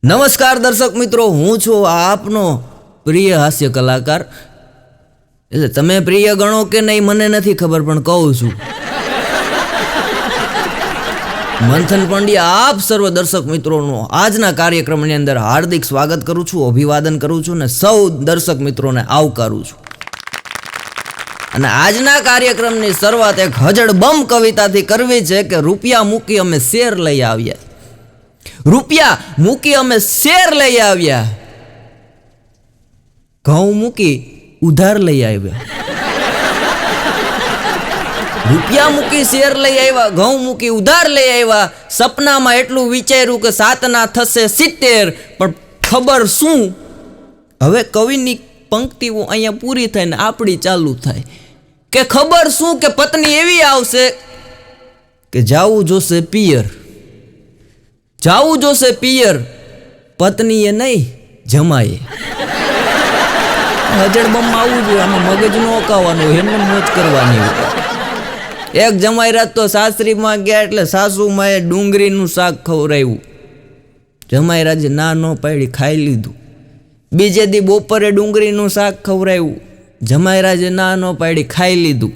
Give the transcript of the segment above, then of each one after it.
નમસ્કાર દર્શક મિત્રો, હું છું આપનો પ્રિય હાસ્ય કલાકાર. એટલે તમે પ્રિય ગણો કે નહીં મને નથી ખબર, પણ કહું છું મંથન પંડ્યા આપ સર્વ દર્શક મિત્રોનું આજના કાર્યક્રમની અંદર હાર્દિક સ્વાગત કરું છું, અભિવાદન કરું છું અને સૌ દર્શક મિત્રોને આવકારું છું. અને આજના કાર્યક્રમની શરૂઆત એક હજડબમ કવિતાથી કરવી છે કે રૂપિયા મૂકી અમે શેર લઈ આવ્યા. રૂપિયા મૂકી અમે શેર લઈ આવ્યા, ઘઉં મૂકી ઉધાર લઈ આવ્યા. રૂપિયા મૂકી શેર લઈ આવ્યા, ઘઉં મૂકી ઉધાર લઈ આવ્યા. સપનામાં એટલું વિચાર્યું કે 7 ના થશે 70, પણ ખબર શું હવે કવિની પંક્તિઓ અહીંયા પૂરી થાય ને આપણી ચાલુ થાય કે ખબર શું કે પત્ની એવી આવશે કે જાવું જોશે પિયર, જાવું જોશે પિયર, પત્નીએ નહીં જમાએ. હજડબમ આવવું જોઈએ, આમાં મગજ નો ઓકાવાનું, એમને મોજ કરવાની. એક જમાઈ રાત તો સાસરીમાં ગયા એટલે સાસુમાએ ડુંગળીનું શાક ખવડાવ્યું. જમાઈ રાજે ના ન પાડી ખાઈ લીધું. બીજે દી બપોરે ડુંગળીનું શાક ખવડાવ્યું. જમાઈ રાજે ના ન પાડી ખાઈ લીધું.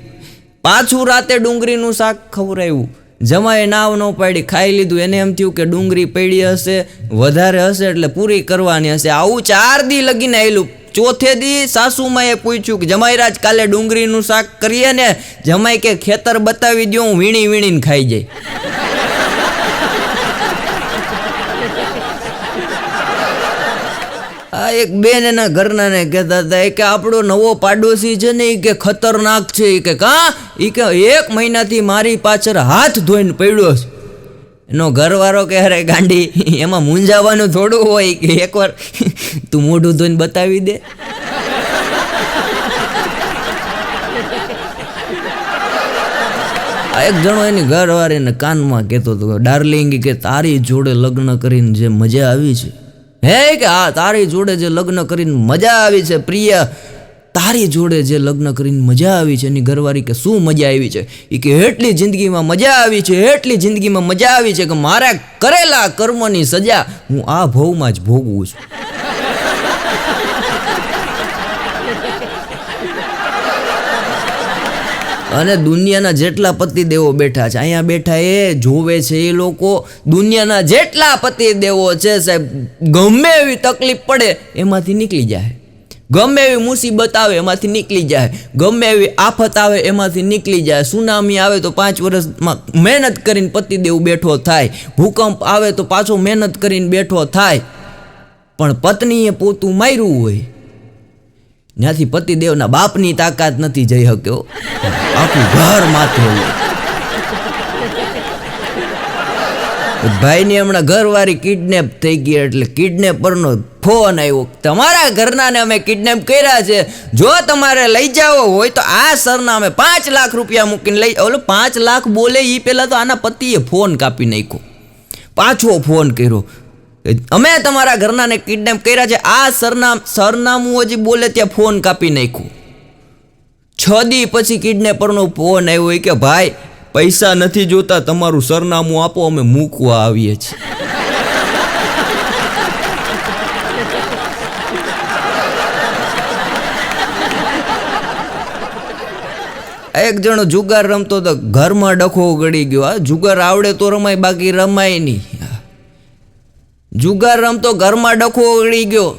પાછું રાતે ડુંગળીનું શાક ખવડાવ્યું. જમાએ નાવ ન પાડી ખાઈ લીધું. એને એમ થયું કે ડુંગળી પડી હશે, વધારે હશે એટલે પૂરી કરવાની હશે. આવું 4 દી લગીને આવેલું. ચોથે દી સાસુમાએ પૂછ્યું કે જમાઈરાજ કાલે ડુંગળીનું શાક કરીએ ને? જમાઈ કે ખેતર બતાવી દો, હું વીણી વીણીને ખાઈ જાય. આ એક બેન એના ઘરનાને કહેતા હતા કે આપણો નવો પાડોશી છે ને, એ કે ખતરનાક છે. એ કે કા? એ કે 1 મહિનાથી મારી પાછળ હાથ ધોઈને પડ્યો છે. એનો ઘરવાળો કે અરે ગાંડી, એમાં મૂંઝાવાનું થોડું હોય કે એકવાર તું મોઢું ધોઈને બતાવી દે. આ એક જણો એની ઘરવાળીને કાનમાં કહેતો હતો, ડાર્લિંગ કે તારી જોડે લગ્ન કરીને જે મજા આવી છે, હે કે હા તારી જોડે જે લગ્ન કરીને મજા આવી છે પ્રિય, તારી જોડે જે લગ્ન કરીને મજા આવી છે. એની ઘરવાળી કે શું મજા આવી છે? એ કે એટલી જિંદગીમાં મજા આવી છે, એટલી જિંદગીમાં મજા આવી છે કે મારા કરેલા કર્મની સજા હું આ ભવમાં જ ભોગવું છું. અને દુનિયાના જેટલા પતિદેવો બેઠા છે અહીંયા બેઠા, એ જોવે છે એ લોકો. દુનિયાના જેટલા પતિદેવો છે સાહેબ, ગમે એવી તકલીફ પડે એમાંથી નીકળી જાય, ગમે એવી મુસીબત આવે એમાંથી નીકળી જાય, ગમે એવી આફત આવે એમાંથી નીકળી જાય. સુનામી આવે તો 5 વર્ષમાં મહેનત કરીને પતિદેવ બેઠો થાય, ભૂકંપ આવે તો પાછો મહેનત કરીને બેઠો થાય. પણ પત્નીએ પોતું માર્યું હોય ત્યાંથી પતિદેવના બાપની તાકાત નથી જઈ શક્યો, આખું ઘર માથે હોય. ભાઈની હમણાં ઘરવાળી કિડનેપ થઈ ગઈ એટલે કિડનેપરનો ફોન આવ્યો, તમારા ઘરનાને અમે કિડનેપ કર્યા છે, જો તમારે લઈ જાવો હોય તો આ સરનામે 5 લાખ રૂપિયા મૂકીને લઈ. ઓલો 5 લાખ બોલે એ પહેલાં તો આના પતિએ ફોન કાપી નાખ્યો, પાછો ફોન કર્યો, અમે તમારા ઘરનાને કિડનેપ કર્યા છે, આ સરનામું હજી બોલે ત્યાં ફોન કાપી નાખ્યું. 6 દી પછી કિડનેપરનો ફોન આવ્યો કે ભાઈ પૈસા નથી જોતા, તમારું સરનામું આપો, અમે મૂકવા આવીએ છીએ. એક જણો જુગાર રમતો તો ઘરમાં ડખો ગળી ગયો. આ જુગાર આવડે તો રમાય, બાકી રમાય નહીં. જુગાર રમતો ઘરમાં ડખો ગળી ગયો.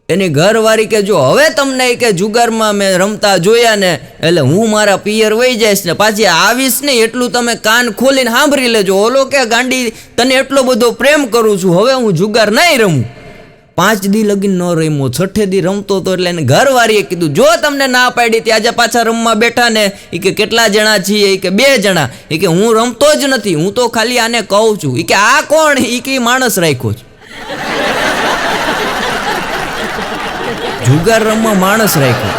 એની ઘરવાળી કે જો હવે તમને કે જુગારમાં મેં રમતા જોયા ને એટલે હું મારા પિયર વહી જઈશ ને પાછી આવીશ નહીં, એટલું તમે કાન ખોલીને સાંભળી લેજો. ઓલો કે ગાંડી તને એટલો બધો પ્રેમ કરું છું, હવે હું જુગાર નહીં રમું. 5 દી લગીન ન રમ્યો, 6 દી રમતો હતો એટલે એને ઘરવાળીએ કીધું જો તમને ના પાડી ત્યાં આજે પાછા રમવા બેઠા ને, એ કે કેટલા જણા છીએ? એ કે 2 જણા. એ કે હું રમતો જ નથી, હું તો ખાલી આને કહું છું. એ કે આ કોણ? એ કે માણસ રાખ્યો છે, જુગાર રમવા માણસ રાખ્યો.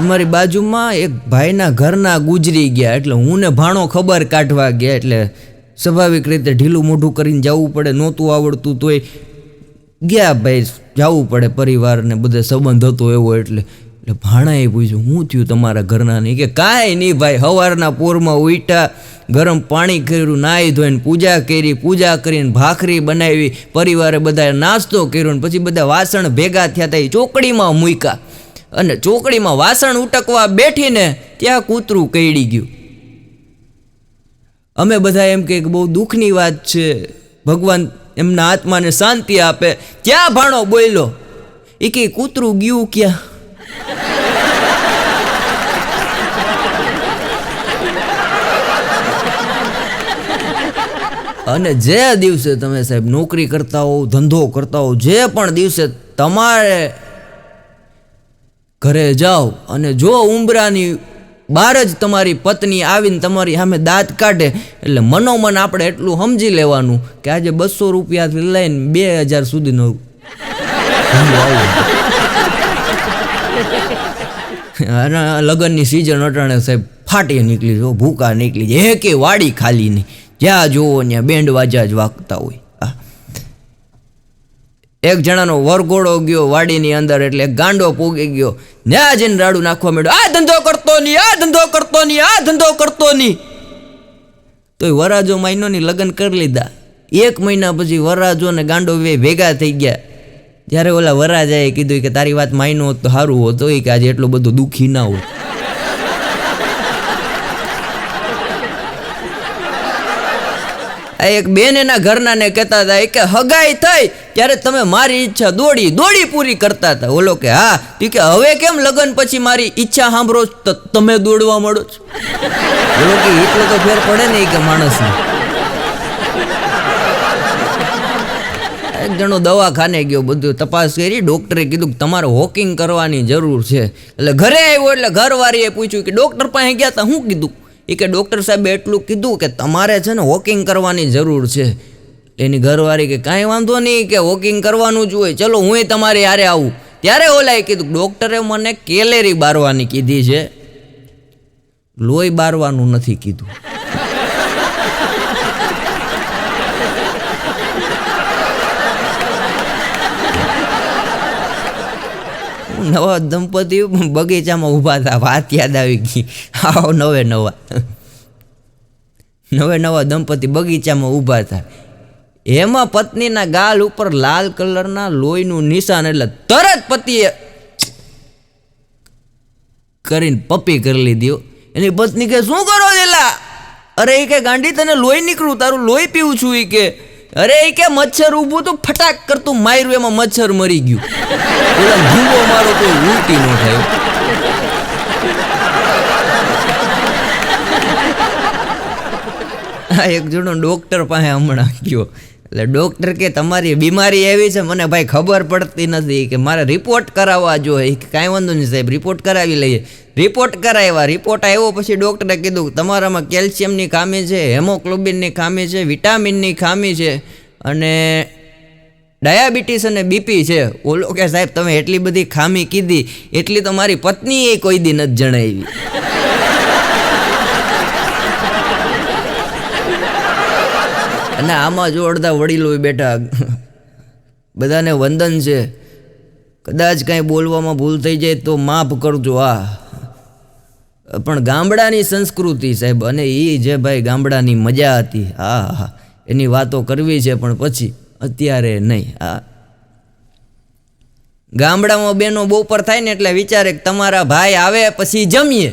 અમારી બાજુમાં એક ભાઈના ઘરના ગુજરી ગયા એટલે હું ને ભાણો ખબર કાઢવા ગયા, એટલે સ્વાભાવિક રીતે ઢીલું મોઢું કરીને જવું પડે, નહોતું આવડતું તોય ગયા. ભાઈ જવું પડે, પરિવારને બધે સંબંધ હતો એવો એટલે એટલે ભાણાએ પૂછ્યું, શું થયું તમારા ઘરના? નહીં કે કાંઈ નહીં ભાઈ, સવારના પોરમાં ઉઠ્યા, ગરમ પાણી કર્યું, નાહી ધોઈને પૂજા કરી, પૂજા કરીને ભાખરી બનાવી, પરિવારે બધાએ નાસ્તો કર્યો ને પછી બધા વાસણ ભેગા થયા હતા એ ચોકડીમાં મૂક્યા અને ચોકડીમાં વાસણ ઉટકવા બેઠીને ત્યાં કૂતરું કરડી ગયું. અમે બધા એમ કે બહુ દુઃખની વાત છે, ભગવાન એમના આત્માને શાંતિ આપે. ત્યાં ભાણો બોલ્યો, એ કે કૂતરું ગયું ક્યાં? અને જે દિવસે તમે સાહેબ નોકરી કરતા હો, ધંધો કરતા હો, જે પણ દિવસે તમારે ઘરે જાઓ અને જો ઉંબરાની બહાર જ તમારી પત્ની આવીને તમારી સામે દાંત કાઢે એટલે મનોમન આપણે એટલું સમજી લેવાનું કે આજે 200 રૂપિયાથી લઈને 2000 સુધીનો લગ્નની સિઝન અટાણે સાહેબ ફાટી નીકળી જો, ભૂકા નીકળી જાય, એકે વાડી ખાલી નહીં, જ્યાં જોવો ત્યાં બેન્ડ વાજા જ વાગતા હોય. એક જણાનો વરઘોડો ગયો વાડીની અંદર એટલે ગાંડો પોગી ગયો, ત્યાં જઈને રાડું નાખવા માંડ્યો, આ ધંધો કરતો નહીં, આ ધંધો કરતો નહીં, આ ધંધો કરતો નહીં. તોય વરાજો મહિનોની લગ્ન કરી લીધા. 1 મહિના પછી વરાજો ને ગાંડો ભેગા થઈ ગયા. ત્યારે ઓલા વરાજાએ કીધું કે તારી વાત માયનો હોત તો સારું હોત, કે આજે એટલો બધો દુઃખી ના હોય. એક બેન એના ઘરના ને કહેતા હતા કે હગાઈ થઈ ત્યારે તમે મારી ઈચ્છા દોડી પૂરી કરતા હતા. ઓલો કે હા, કે હવે કેમ લગ્ન પછી મારી ઈચ્છા સાંભળો તમે દોડવા મળો છો? ઓલો કે એટલો તો ફેર પડે ને કે માણસને. એક જણો દવાખાને ગયો, બધું તપાસ કરી, ડોક્ટરે કીધું કે તમારે વોકિંગ કરવાની જરૂર છે. એટલે ઘરે આવ્યો એટલે ઘરવાળીએ પૂછ્યું કે ડોક્ટર પાસે ગયા હતા, શું કીધું? એ કે ડૉક્ટર સાહેબે એટલું કીધું કે તમારે છે ને વોકિંગ કરવાની જરૂર છે. એની ઘરવાળી કે કાંઈ વાંધો નહીં, કે વોકિંગ કરવાનું જ હોય, ચલો હું તમારે યારે આવું. ત્યારે ઓલાએ કીધું ડૉક્ટરે મને કેલેરી બારવાની કીધી છે, લોહી બારવાનું નથી કીધું. નવા દંપતી બગીચામાં ઊભા હતા, વાત યાદ આવી ગઈ. આવો નવા દંપતી બગીચામાં ઊભા હતા. એમાં પત્નીના ગાલ ઉપર લાલ કલરના લોહીનું નિશાન, એટલે તરત પતિએ કરીને પપ્પી કરી લીધી. એની પત્ની કે શું કરો એલા? અરે એ કે ગાંડી તને લોહી નીકળું, તારું લોહી પીવું છું. એ કે અરે એ કે મચ્છર ઊભું તું ફટાક કરતું માર્યું, એમાં મચ્છર મરી ગયું. ઓલા ધૂંગો મારો કોઈ ઉલટી ન થયો. એક જણો ડોક્ટર પાસે હમણાં ગયો, એટલે ડોક્ટર કે તમારી બીમારી એવી છે મને ભાઈ ખબર પડતી નથી, કે મારે રિપોર્ટ કરાવવા જોઈએ. કાંઈ વાંધો નહીં સાહેબ, રિપોર્ટ કરાવી લઈએ. રિપોર્ટ કરાવ્યા, રિપોર્ટ આવ્યો પછી ડૉક્ટરે કીધું તમારામાં કેલ્શિયમની ખામી છે, હેમોગ્લોબિનની ખામી છે, વિટામિનની ખામી છે અને ડાયાબિટીસ અને બીપી છે. ઓલો કે સાહેબ તમે એટલી બધી ખામી કીધી, એટલી તો મારી પત્નીએ કોઈ દી નથી જણાવી. અને આમાં જો અડધા વડીલો બેઠા, બધાને વંદન છે, કદાચ કાંઈ બોલવામાં ભૂલ થઈ જાય તો માફ કરજો. પણ ગામડાની સંસ્કૃતિ સાહેબ, અને એ જે ભાઈ ગામડાની મજા હતી, હા એની વાતો કરવી છે, પણ પછી અત્યારે નહીં. ગામડામાં બહેનો બપોર થાય ને એટલે વિચારે કે તમારા ભાઈ આવે પછી જમીએ.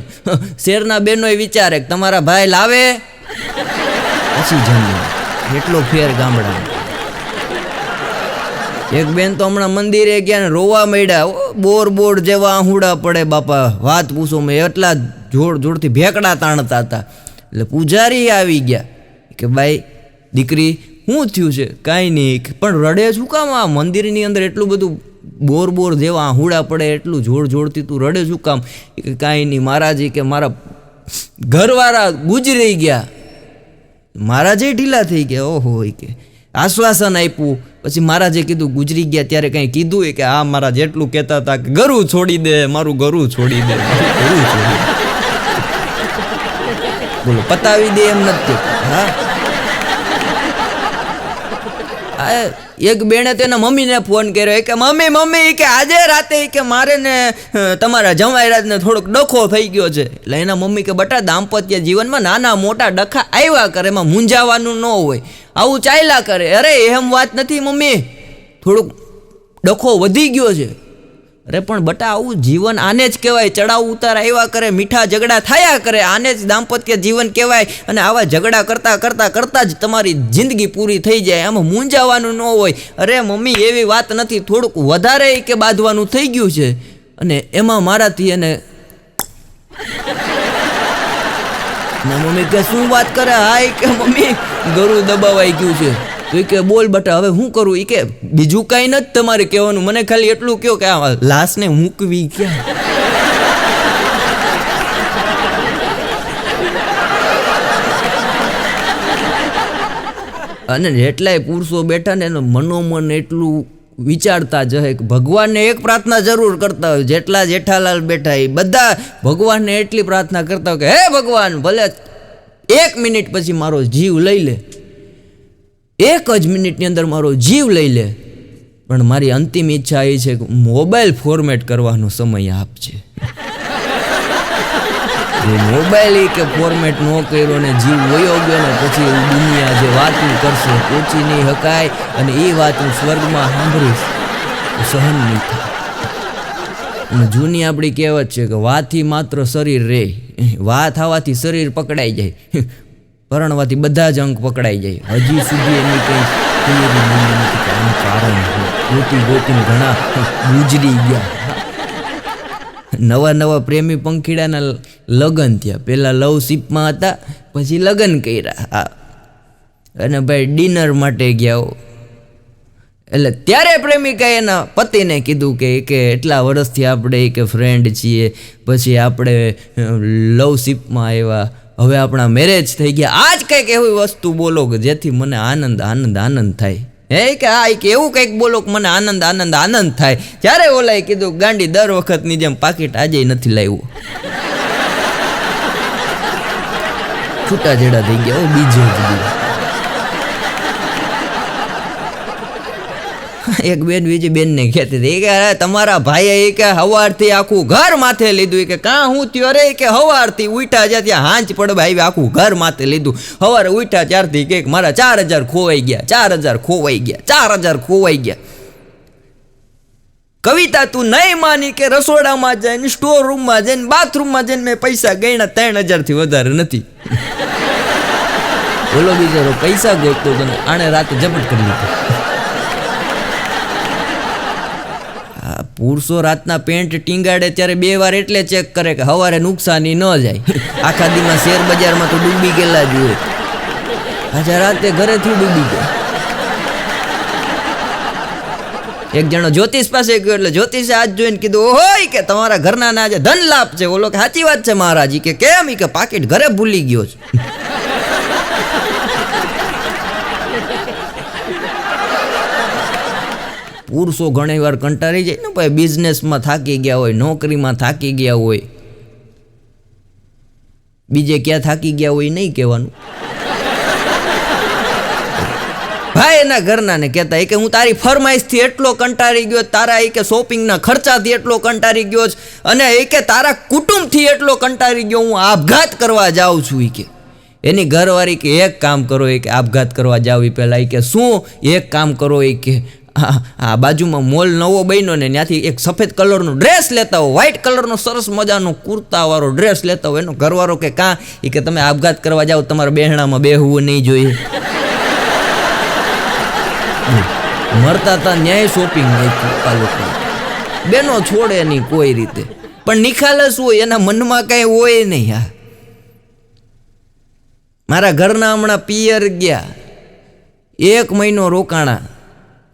શહેરના બહેનો વિચારે કે તમારા ભાઈ લાવે પછી જમીએ. એટલો ફેર ગામડામાં. એક બેન તો હમણાં મંદિરે ગયા ને રોવા માંડ્યા, બોર જેવા આહુડા પડે બાપા, વાત પૂછો. મેં એટલા જોરથી ભેકડા તાણતા હતા. એટલે પૂજારી આવી ગયા કે ભાઈ દીકરી શું થયું છે? કાંઈ નહીં. પણ રડે શું કામ? આ મંદિરની અંદર એટલું બધું બોર જેવા આહુડા પડે, એટલું જોરથી તું રડે શું કામ? કે કાંઈ નહીં મહારાજી, કે મારા ઘરવાળા ગુજરી ગયા. મહારાજે ઢીલા થઈ ગયા. ઓહો, કે આશ્વાસન આપ્યું. પછી મહારાજે કીધું ગુજરી ગયા ત્યારે કંઈ કીધું? કે હા મહારાજ એટલું કહેતા હતા કે ગરું છોડી દે, મારું ગરું છોડી દે, ગરું છોડી દે. બોલો પતાવી દે એમ નથી. હા એક બેને તેના મમ્મીને ફોન કર્યો કે મમ્મી મમ્મી કે આજે રાતે કે મારે ને તમારા જમાઈરાજને થોડોક ડખો થઈ ગયો છે. એટલે એના મમ્મી કે બટા દાંપત્ય જીવનમાં નાના મોટા ડખા આવ્યા કરે, એમાં મૂંઝાવાનું ન હોય, આવું ચાલ્યા કરે. અરે એમ વાત નથી મમ્મી, થોડુંક ડખો વધી ગયો છે. અરે પણ બટા આવું જીવન આને જ કહેવાય, ચડાવ ઉતાર આવ્યા કરે, મીઠા ઝઘડા થયા કરે, આને જ દાંપત્ય જીવન કહેવાય. અને આવા ઝઘડા કરતાં કરતાં કરતાં જ તમારી જિંદગી પૂરી થઈ જાય, આમાં મૂંઝાવાનું ન હોય. અરે મમ્મી એવી વાત નથી, થોડુંક વધારે કે બાંધવાનું થઈ ગયું છે અને એમાં મારાથી એને મમ્મી કે શું વાત કરે? હા કે મમ્મી ગળું દબાવાઈ ગયું છે. તો કે બોલ બટા હવે શું કરું? કે બીજું કાંઈ નથી તમારે કહેવાનું, મને ખાલી એટલું કહો કે આ લાશને મૂકવી ક્યાં. અને જેટલાય પુરુષો બેઠા ને એનું મનોમન એટલું વિચારતા જશે કે ભગવાનને એક પ્રાર્થના જરૂર કરતા હોય. જેટલા જેઠાલાલ બેઠા એ બધા ભગવાનને એટલી પ્રાર્થના કરતા હોય કે હે ભગવાન ભલે 1 મિનિટ પછી મારો જીવ લઈ લે, 1 જ મિનિટની અંદર મારો જીવ લઈ લે, પણ મારી અંતિમ ઈચ્છા એ છે કે મોબાઈલ ફોર્મેટ કરવાનો સમય આપજે. મોબાઈલ કે ફોર્મેટ ન કર્યો ને જીવ વયો ગયો ને પછી દુનિયા જે વાતું કરશે પહોંચી નહીં શકાય, અને એ વાત હું સ્વર્ગમાં સાંભળીશ સહન નહીં થાય. અને જૂની આપણી કહેવત છે કે વાથી માત્ર શરીર રે, વાત આવવાથી શરીર પકડાઈ જાય, પરણવાથી બધા જ અંક પકડાઈ જાય. હજી સુધી એની કંઈ કારણ ગોતી ગોતીને ઘણા ગુજરી ગયા. નવા નવા પ્રેમી પંખીડાના લગ્ન થયા, પહેલાં લવશીપમાં હતા, પછી લગ્ન કર્યા. અને ભાઈ ડિનર માટે ગયા. એટલે ત્યારે પ્રેમિકા એના પતિને કીધું કે એટલા વર્ષથી આપણે કે ફ્રેન્ડ છીએ, પછી આપણે લવશીપમાં આવ્યા, હવે આપણા મેરેજ થઈ ગયા, આજ કંઈક એવી વસ્તુ બોલો કે જેથી મને આનંદ આનંદ આનંદ થાય. હે કે આ કે એવું કંઈક બોલો કે મને આનંદ આનંદ આનંદ થાય. ત્યારે ઓલાએ કીધું ગાંડી દર વખતની જેમ પાકીટ આજે નથી લાવ્યું. છૂટાછેડા થઈ ગયા બીજે જ. એક બેન બીજી બેનને કહેતી હતી કે તમારા ભાઈએ કે હવારથી આખું ઘર માથે લીધું. કે કાં હું થયો રે કે હવારથી ઉઠ્યા જ્યાં ત્યાં હાંચ પડવા આવી આખું ઘર માથે લીધું. સવારે ઉઠ્યા ત્યારથી કે મારા 4000 ખોવાઈ ગયા, 4000 ખોવાઈ ગયા, 4000 ખોવાઈ ગયા. કવિતા તું નહીં માની કે રસોડામાં જઈને, સ્ટોર રૂમમાં જઈને, બાથરૂમમાં જઈને મેં પૈસા ગણ્યા 3000 થી વધારે નથી. બોલો બિચારો પૈસા ગોતતો હતો ને આણે રાતે ઝપટ કરી લીધો. પુરુષો રાતના પેન્ટ ટીંગાડે ત્યારે 2 વાર એટલે ચેક કરે કે સવારે નુકસાની ન જાય. આખા દીમાં શેર બજારમાં તો ડૂબી ગયેલા જ હોય, આજે રાતે ઘરેથી ડૂબી ગયા. એક જણો જ્યોતિષ પાસે ગયો, એટલે જ્યોતિષે આજ જોઈને કીધું ઓહો કે તમારા ઘરના ના આજે ધન લાભ છે. બોલો કે સાચી વાત છે મહારાજ. કે કેમ? કે પાકીટ ઘરે ભૂલી ગયો છે. પુરુષો ઘણી વાર કંટાળી જાય ને ભાઈ, બિઝનેસમાં થાકી ગયા હોય, નોકરીમાં થાકી ગયા હોય, બીજે ક્યાં થાકી ગયા હોય નહીં કહેવાનું. ભાઈ એના ઘરના ને કહેતા કે હું તારી ફરમાઈશથી એટલો કંટાળી ગયો, તારા કે શોપિંગના ખર્ચાથી એટલો કંટાળી ગયો, અને કે તારા કુટુંબથી એટલો કંટાળી ગયો, હું આપઘાત કરવા જાઉં છું. કે એની ઘરવાળી કે એક કામ કરો, કે આપઘાત કરવા જાવ એ પહેલાં કે શું એક કામ કરો, કે આ બાજુમાં મોલ નવો બન્યો ને ત્યાંથી એક સફેદ કલરનો ડ્રેસ લેતા હો, વ્હાઇટ કલરનો સરસ મજાનો કુર્તાવાળો ડ્રેસ લેતા હોય. એનો ઘરવાળો કે કાં? એ કે તમે આપઘાત કરવા જાઓ, તમારા બહેણામાં બેહવું નહીં જોઈએ. મરતા હતા ન્યાય શોપિંગ નહીં લોકો, બેનો છોડે નહીં કોઈ રીતે, પણ નિખાલસ હોય, એના મનમાં કાંઈ હોય નહીં. હા, મારા ઘરના હમણાં પિયર ગયા, 1 મહિનો રોકાણા,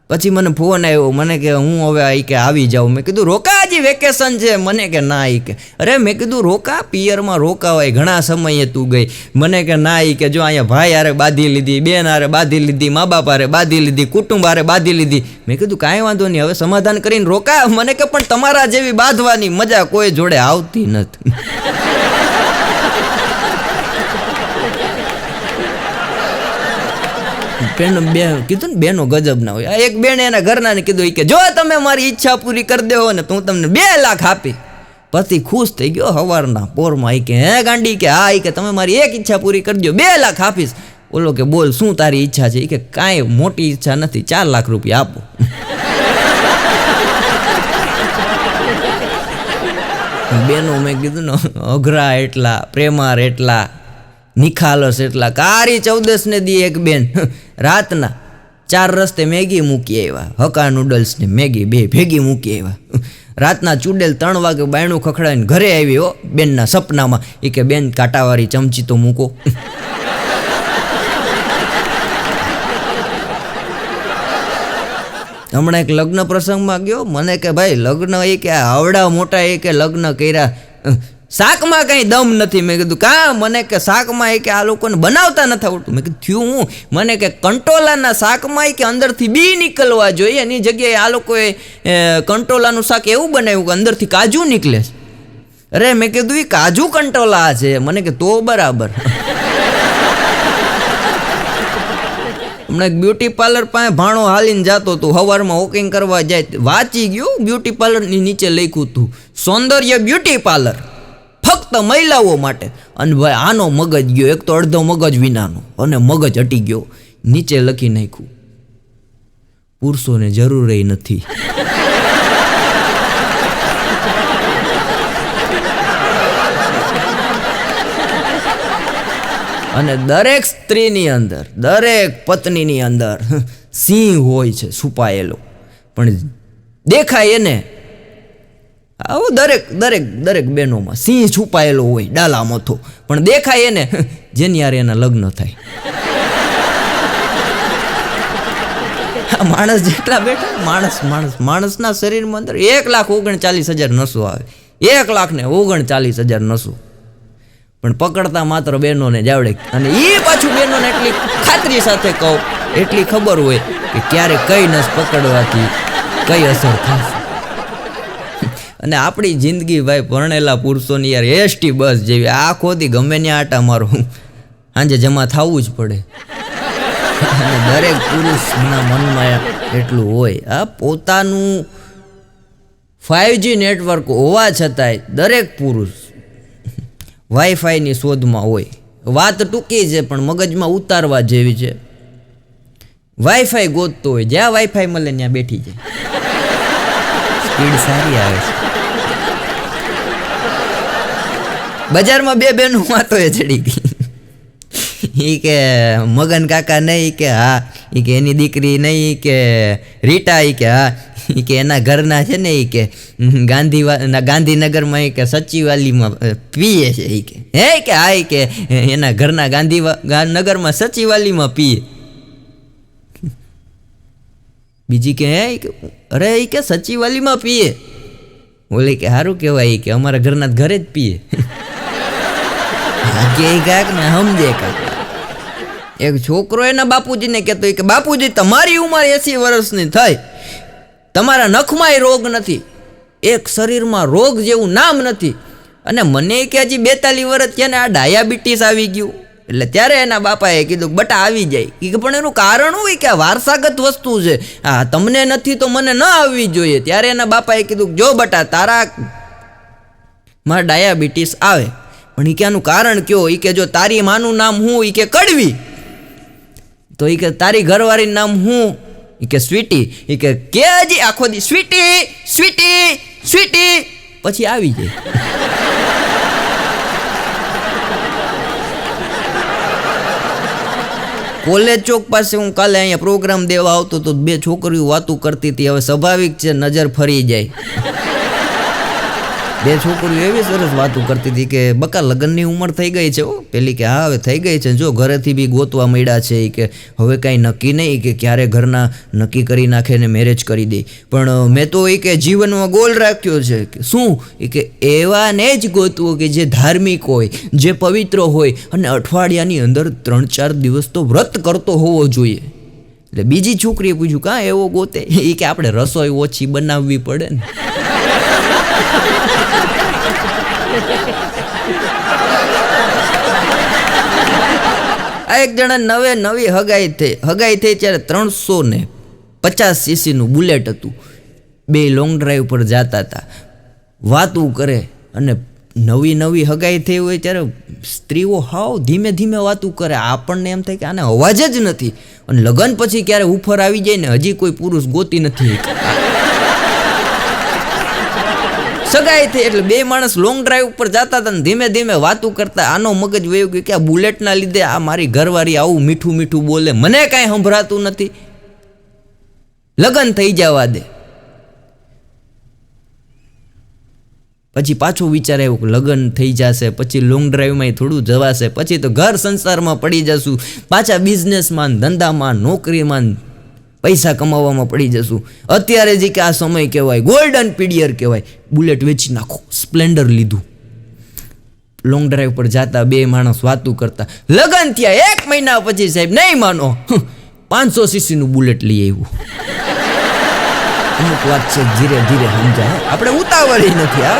પછી મને ફોન આવ્યો, મને કે હું હવે કે આવી જાઉં. મેં કીધું રોકા, હજી વેકેશન છે? મને કે ના. કે અરે મેં કીધું રોકા, પિયરમાં રોકાવાય, ઘણા સમયે તું ગઈ. મને કે ના. કે જો અહીંયા ભાઈ હારે બાંધી લીધી, બેન હારે બાંધી લીધી, મા બાપ હારે બાંધી લીધી, કુટુંબ હારે બાંધી લીધી. મેં કીધું કાંઈ વાંધો નહીં, હવે સમાધાન કરીને રોકા. મને કે પણ તમારા જેવી બાંધવાની મજા કોઈ જોડે આવતી નથી. બે કીધું ને બેનો ગજબ ના હોય. એક બેને એના ઘરનાને કીધું કે જો તમે મારી ઈચ્છા પૂરી કરી દેવો ને તો હું તમને 2 લાખ આપી. પછી ખુશ થઈ ગયો હવારના પોરમાં. કે હે ગાંડી કે હા, કે તમે મારી એક ઈચ્છા પૂરી કરી દો 2 લાખ આપીશ. ઓલો કે બોલ શું તારી ઈચ્છા છે? કે કાંઈ મોટી ઈચ્છા નથી, 4 લાખ રૂપિયા આપો. બેનો મેં કીધું ને અઘરા એટલા, પ્રેમાર એટલા, નિખાલસ એટલા. કારી 14 ને દી એક બેન રાતના 4 રસ્તે મેગી મૂકી આવ્યા. હકા નૂડલ્સ ને મેગી 2 ભેગી મૂકી આવ્યા. રાતના ચૂડેલ 3 વાગે બાયણું ખખડાવીને ઘરે આવી. હો બેનના સપનામાં. એ કે બેન કાંટાવાળી ચમચી તો મૂકો. હમણાં એક લગ્ન પ્રસંગમાં ગયો. મને કે ભાઈ લગ્ન એ કે આવડા મોટા એ કે લગ્ન કર્યા, શાકમાં કંઈ દમ નથી. મેં કીધું કા? મને કે શાકમાં એ કે આ લોકોને બનાવતા નથી આવડતું. મેં કીધું થયું હું? મને કે કંટોલાના શાકમાં કે અંદરથી બી નીકળવા જોઈએ, એની જગ્યાએ આ લોકોએ કંટોલાનું શાક એવું બનાવ્યું કે અંદરથી કાજુ નીકળે છે. અરે મેં કીધું એ કાજુ કંટોલા છે. મને કે તો બરાબર. હમણાં એક બ્યુટી પાર્લર પાસે ભાણો હાલીને જતો હતો. સવારમાં વોકિંગ કરવા જાય, વાંચી ગયો બ્યુટી પાર્લરની નીચે લખ્યું હતું સૌંદર્ય બ્યુટી પાર્લર ફક્ત મહિલાઓ માટે. અને ભાઈ આનો મગજ ગયો, એક તો અડધો મગજ વિનાનો, અને મગજ હટી ગયો. નીચે લખી નાખ્યું પુરુષોને જરૂર નથી. અને દરેક સ્ત્રીની અંદર, દરેક પત્નીની અંદર સિંહ હોય છે છુપાયેલો, પણ દેખાય એને. આવું દરેક બહેનોમાં સિંહ છુપાયેલો હોય, ડાલા મથો, પણ દેખાય એને જેની યારે એના લગ્ન થાય. માણસ જેટલા બેઠા, માણસના શરીરમાં અંદર 1,39,000 નસો આવે. 1,39,000 નસો, પણ પકડતા માત્ર બહેનોને જ આવડે. અને એ પાછું બહેનોને એટલી ખાતરી સાથે કહું, એટલી ખબર હોય કે ક્યારે કઈ નસ પકડવાથી કઈ અસર થશે. અને આપણી જિંદગી ભાઈ પરણેલા પુરુષોની યાર એસટી બસ જેવી. આખો દી ગમે ત્યાં આટા મારું, સાંજે જમા થવું જ પડે. અને દરેક પુરુષના મનમાં એટલું હોય, આ પોતાનું 5G નેટવર્ક હોવા છતાંય દરેક પુરુષ વાઈફાઈની શોધમાં હોય. વાત ટૂંકી છે પણ મગજમાં ઉતારવા જેવી છે. વાઈફાઈ ગોતતો હોય, જ્યાં વાઈફાઈ મળે ત્યાં બેઠી જાય. સ્પીડ સારી આવે છે. બજારમાં 2 બહેનો વાતોએ ચડી ગઈ. ઈ કે મગન કાકા નહીં, કે હા. ઈ કે એની દીકરી નહીં, કે રીટા. ઈ કે હા. ઈ કે એના ઘરના છે ને, ઈ કે ગાંધીનગરમાં કે સચિવાલયમાં પીએ છે. ઈ કે હે કે હા. ઈ કે એના ઘરના ગાંધીનગરમાં સચિવાલયમાં પીએ. બીજી કે હે અરે ઈ કે સચિવાલયમાં પીએ. બોલે કે સારું કહેવાય. કે અમારા ઘરના ઘરે જ પીએ. કે કાક ને સમજે કાક. એક છોકરો એના બાપુજીને કહેતો કે બાપુજી તમારી ઉંમર 80 વર્ષની થઈ, તમારા નખમાંય રોગ નથી, એક શરીરમાં રોગ જેવું નામ નથી, અને મને કે હજી 42 વર્ષ છે ને આ ડાયાબિટીસ આવી ગયું. એટલે ત્યારે એના બાપાએ કીધું બટા આવી જાય. કે પણ એનું કારણ હોય કે આ વારસાગત વસ્તુ છે, હા તમને નથી તો મને ન આવવી જોઈએ. ત્યારે એના બાપાએ કીધું જો બટા તારા મારા ડાયાબિટીસ આવે, પણ એ કે આનું કારણ કયો? એ કે જો તારી માનું નામ હું, એ કે કડવી, તો એ કે તારી ઘરવાળીનું નામ હું, એ કે સ્વીટી. એ કે હજી આખો દી સ્વીટી સ્વીટી સ્વીટી, પછી આવી જાય. કોલેજ ચોક પાસે હું કાલે અહીંયા પ્રોગ્રામ દેવા આવતો તો 2 છોકરીઓ વાતું કરતી હતી. હવે સ્વાભાવિક છે નજર ફરી જાય. 2 છોકરીઓ એવી સરસ વાતું કરતી હતી કે બકા લગ્નની ઉંમર થઈ ગઈ છે. પેલી કે હા હવે થઈ ગઈ છે, જો ઘરેથી બી ગોતવા મળ્યા છે. કે હવે કાંઈ નક્કી નહીં, કે ક્યારે ઘરના નક્કી કરી નાખે ને મેરેજ કરી દે. પણ મેં તો એ કે જીવનમાં ગોલ રાખ્યો છે. કે શું? એ કે એવાને જ ગોતવો કે જે ધાર્મિક હોય, જે પવિત્ર હોય, અને અઠવાડિયાની અંદર 3-4 દિવસ તો વ્રત કરતો હોવો જોઈએ. એટલે બીજી છોકરીએ પૂછ્યું કાં એવો ગોતે? એ કે આપણે રસોઈ ઓછી બનાવવી પડે ને. આ એક જણા નવી હગાઈ થઈ ત્યારે 350 સીસીનું બુલેટ હતું. બે લોંગ ડ્રાઈવ પર જતા હતા, વાતું કરે. અને નવી હગાઈ થઈ હોય ત્યારે સ્ત્રીઓ હાવ ધીમે ધીમે વાતું કરે. આપણને એમ થાય કે આને અવાજ જ નથી. અને લગ્ન પછી ક્યારે ઉફર આવી જાય ને હજી કોઈ પુરુષ ગોતી નથી. સગાઈ થઈ એટલે બે માણસ લોંગ ડ્રાઈવ ઉપર જતા હતા ને ધીમે ધીમે વાતું કરતા. આનો મગજ વયું ગયું કે આ બુલેટના લીધે આ મારી ઘરવાળી આવું મીઠું મીઠું બોલે, મને કાંઈ સંભળાતું નથી, લગ્ન થઈ જવા દે. પછી પાછું વિચાર આવ્યો કે લગ્ન થઈ જશે, પછી લોંગ ડ્રાઈવમાં થોડું જવાશે, પછી તો ઘર સંસારમાં પડી જશું, પાછા બિઝનેસમાં, ધંધામાં, નોકરીમાં, પૈસા કમાવામાં પડી જશું. અત્યારે જે કે આ સમય કહેવાય, ગોલ્ડન પીરિયડ કહેવાય. બુલેટ વેચી નાખો, સ્પ્લેન્ડર લીધું. લોંગ ડ્રાઈવ પર જતા બે માણસ વાતું કરતા. લગ્ન થયા 1 મહિના પછી સાહેબ નહીં માનો 500 સીસીનું બુલેટ લઈ આવ્યું. અમુક વાત છે ધીરે ધીરે સમજાય, આપણે ઉતાવળી નથી.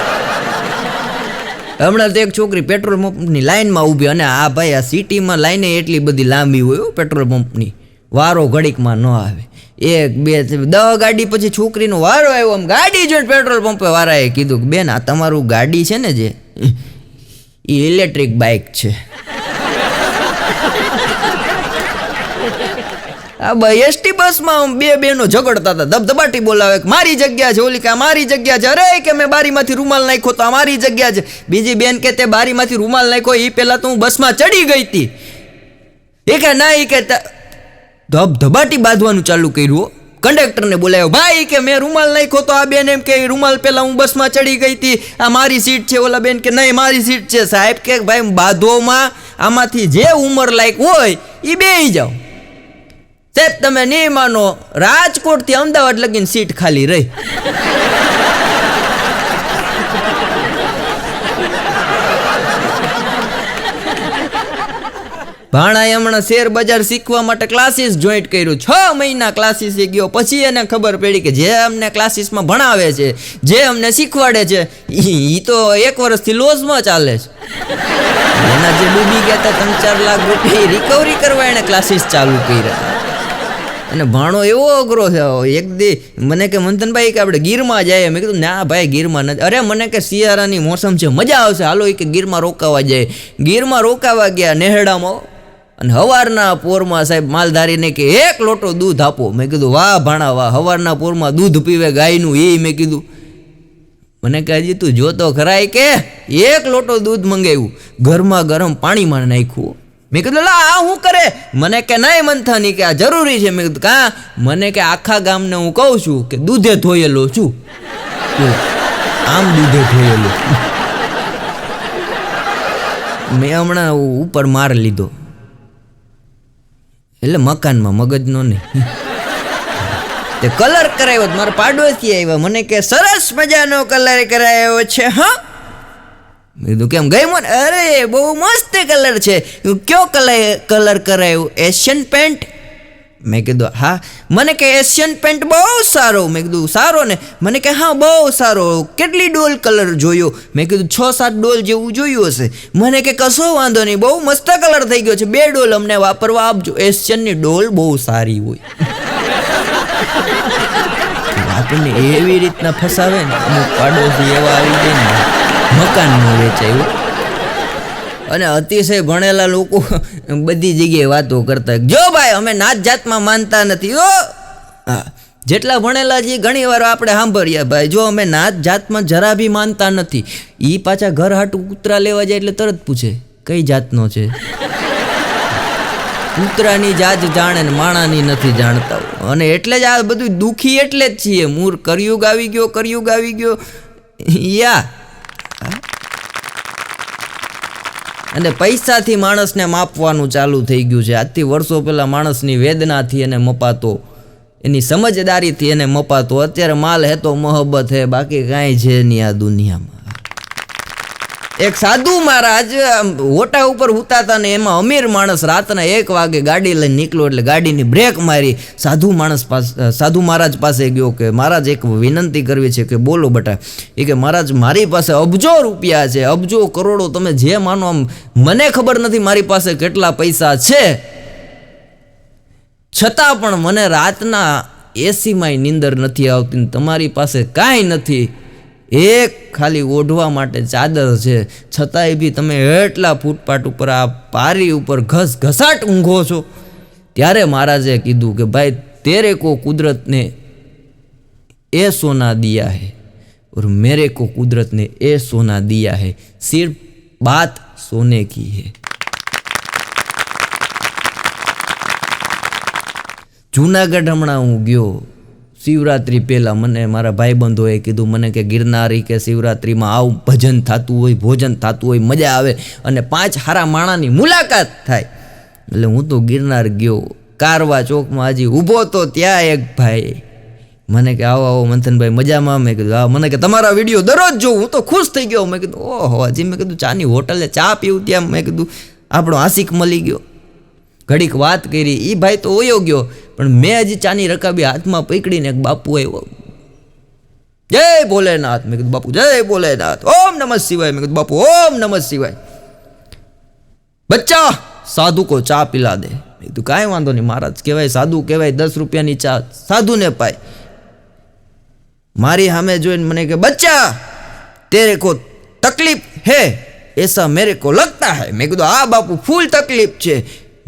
હમણાં તો એક છોકરી પેટ્રોલ પંપની લાઈનમાં ઊભી, અને આ ભાઈ આ સિટીમાં લાઈને એટલી બધી લાંબી હોય પેટ્રોલ પંપની, વારો ઘડીકમાં ન આવે. 1 2 10 ગાડી પછી છોકરીનો વારો આવ્યો. આમ ગાડી જોઈને પેટ્રોલ પંપે વાળાએ કીધું કે બેન આ તમારું ગાડી છે ને જે એ ઇલેક્ટ્રિક બાઇક છે. આ ભાઈ એસટી બસમાં બે બેનો ઝઘડતા હતા, ધબધબાટી બોલાવે કે મારી જગ્યા છે, ઓલી કે મારી જગ્યા છે, અરે કે મેં બારીમાંથી રૂમાલ નાખ્યો તો આ મારી જગ્યા છે. બીજી બેન કે તે બારીમાંથી રૂમાલ નાખ્યો એ પહેલા તો હું બસમાં ચડી ગઈ હતી. એ કે ના, એ કે ધબધબાટી બાંધવાનું ચાલુ કર્યું. કંડક્ટરને બોલાવ્યો, ભાઈ કે મેં રૂમાલ નાખ્યો તો આ બેન એમ કે રૂમાલ પહેલા હું બસમાં ચડી ગઈ હતી, આ મારી સીટ છે. ઓલા બેન કે નહીં મારી સીટ છે. સાહેબ કે ભાઈ બાંધોમાં આમાંથી જે ઉંમર લાયક હોય એ બેસી જાઓ. સાહેબ તમે નહીં માનો, રાજકોટથી અમદાવાદ લગીને સીટ ખાલી રહી. ભાણાએ હમણાં શેર બજાર શીખવા માટે ક્લાસીસ જોઈન્ટ કર્યું. 6 મહિના ક્લાસીસે ગયો. પછી એને ખબર પડી કે જે અમને ક્લાસીસમાં ભણાવે છે, જે અમને શીખવાડે છે એ તો 1 વર્ષથી લોઝમાં ચાલે છે. એના જે ડૂબી ગયા હતા 3-4 લાખ રૂપિયા રિકવરી કરવા એને ક્લાસીસ ચાલુ કર્યા. અને ભાણો એવો અઘરો થયો. એક દી મને કે મંથનભાઈ કે આપણે ગીરમાં જાય. મેં કીધું ના ભાઈ ગીરમાં નથી. અરે મને કે શિયાળાની મોસમ છે, મજા આવશે, હાલો એ કે ગીરમાં રોકાવા જાય. ગીરમાં રોકાવા ગયા નેહડામાં, અને હવારના પોરમાં સાહેબ માલધારીને કે 1 લોટો દૂધ આપો. મેં કીધું વાહ ભાણા વાહ, હવારના પોરમાં દૂધ પીવે ગાયનું એ. મેં કીધું મને કે હજી તું જોતો ખરાય કે 1 લોટો દૂધ મંગાવ્યું, ગરમા ગરમ પાણીમાં નાખ્યું. મેં કીધું લા આ શું કરે? મને કે નહીં મંથાની કે આ જરૂરી છે. મેં કીધું કાં? મને કે આખા ગામને હું કહું છું કે દૂધે ધોયેલો છું. આમ દૂધે ધોયેલો. મેં હમણાં ઉપર માર લીધો, એટલે મકાનમાં મગજનો નહીં. તે કલર કરાવ્યો, મારા પાડોશી આવ્યા, મને કે સરસ મજાનો કલર કરાવ્યો છે. હા મેં કીધું કેમ ગઈ મને? અરે બહુ મસ્ત કલર છે. કયો કલર કરાયો? Asian paint. મેં કીધું હા. મને કે એશિયન પેન્ટ બહુ સારો. મેં કીધું સારો ને? મને કે હા બહુ સારો. કેટલી ડોલ કલર જોયો? મેં કીધું 6-7 ડોલ જેવું જોયું હશે. મને કે કશો વાંધો નહીં, બહુ મસ્ત કલર થઈ ગયો છે, 2 ડોલ અમને વાપરવા આપજો. એશિયનની ડોલ બહુ સારી હોય. આપણને એવી રીતના ફસાવે ને અમુક પાડોશી એવા આવી જાય ને મકાન ન વેચાયું. અને અતિશય ભણેલા લોકો બધી જગ્યાએ વાતો કરતા, જો ભાઈ અમે નાત જાતમાં માનતા નથી. હા, જેટલા ભણેલા છે ઘણી વાર આપણે સાંભળ્યા, ભાઈ જો અમે નાત જાતમાં જરા બી માનતા નથી. એ પાછા ઘર હાટું કૂતરા લેવા જાય એટલે તરત પૂછે કઈ જાતનો છે. કૂતરાની જાત જાણે ને માણાની નથી જાણતા. અને એટલે જ આ બધું દુઃખી એટલે જ છીએ. મૂર કળિયુગ આવી ગયો યા. અને પૈસાથી માણસને માપવાનું ચાલુ થઈ ગયું છે. આજથી વર્ષો પહેલાં માણસની વેદનાથી એને મપાતો, એની સમજદારીથી એને મપાતો. અત્યારે માલ હે તો મોહબ્બત હે, બાકી કાંઈ છે નહીં આ દુનિયામાં. એક સાધુ મહારાજ ઓટા ઉપર હુતા હતા ને એમાં અમીર માણસ રાતના 1 વાગે ગાડી લઈને નીકળ્યો એટલે ગાડીની બ્રેક મારી સાધુ મહારાજ પાસે ગયો કે મહારાજ એક વિનંતી કરવી છે કે બોલો બટા. એ કે મહારાજ મારી પાસે અબજો રૂપિયા છે, અબજો કરોડો તમે જે માનો આમ મને ખબર નથી મારી પાસે કેટલા પૈસા છે, છતાં પણ મને રાતના એસીમાં નીંદર નથી આવતી, તમારી પાસે કાંઈ નથી, એક ખાલી ઓઢવા માટે ચાદર છે, છતાંય બી તમે એટલા ફૂટપાથ ઉપર આ પારી ઉપર ઘસાટ ઊંઘો છો. ત્યારે મહારાજે કીધું કે ભાઈ તેરે કો કુદરત ને એ સોના દિયા है और मेरे को कुदरत ने ए सोना दिया है, सिर्फ बात सोने की है. જૂનાગઢ હમણાં હું ગયો શિવરાત્રિ પહેલાં, મને મારા ભાઈબંધોએ કીધું મને કે ગિરનારી કે શિવરાત્રિમાં આવું ભજન થતું હોય, ભોજન થતું હોય, મજા આવે અને 5 હારા માણાની મુલાકાત થાય. એટલે હું તો ગિરનાર ગયો. કારવા ચોકમાં હજી ઊભો તો ત્યાં એક ભાઈ મને કે આવો આવો મંથનભાઈ મજામાં? મેં કીધું હા. મને કે તમારા વિડીયો દરરોજ જોઉં. હું તો ખુશ થઈ ગયો. મેં કીધું ઓહો હજી, મેં કીધું ચાની હોટલે ચા પીવું ત્યાં, મેં કીધું આપણો આશિક મળી ગયો. ઘડીક વાત કરી, એ ભાઈ તો ઓયો ગયો, પણ મેં હજી ચાની રકાબી હાથમાં પકડીને એક બાપુ આવ્યો, જય ભોલેનાથ. મેં કીધું બાપુ જય ભોલેનાથ. ઓમ નમઃ શિવાય. મેં કીધું બાપુ ઓમ નમઃ શિવાય. બચ્ચા સાધુ કો ચા पिला दे. મેં કીધું કાંઈ વાંધો નહીં મહારાજ, કહેવાય સાધુ કહેવાય, 10 રૂપિયાની ચા સાધુને પાય. મારી સામે જોઈને મને કે બચ્ચા તેરે કો તકલીફ है ऐसा मेरे को लगता है. મેં કીધું હા બાપુ ફૂલ તકલીફ છે,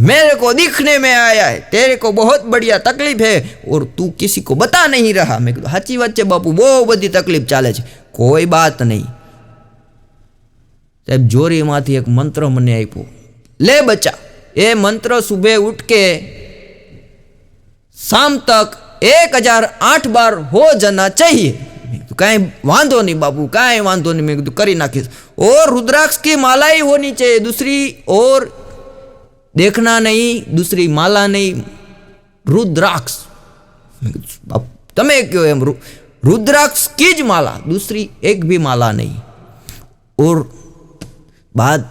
मेरे को दिखने में आया है, तेरे को बहुत बढ़िया तकलीफ है और तू किसी को बता नहीं रहा. मैं कहा साची बात है बापू, बહુ બધી તકલીફ ચાલે છે. કોઈ બાત નહીં સાહેબ. જોરીમાંથી એક મંત્ર મને આપ્યો, ले बच्चा ये मंत्र सुबह उठ के शाम तक 1008 बार हो जाना चाहिए. कांई वांधो नहीं बापू, कांई वांधो नहीं. मैं करी नाखीश. और रुद्राक्ष की माला ही होनी चाहिए, दूसरी और देखना नहीं, दूसरी माला नहीं, रुद्राक्ष. તમે क्यों एम रुद्राक्ष की ज माला, दूसरी एक भी माला नहीं. और बात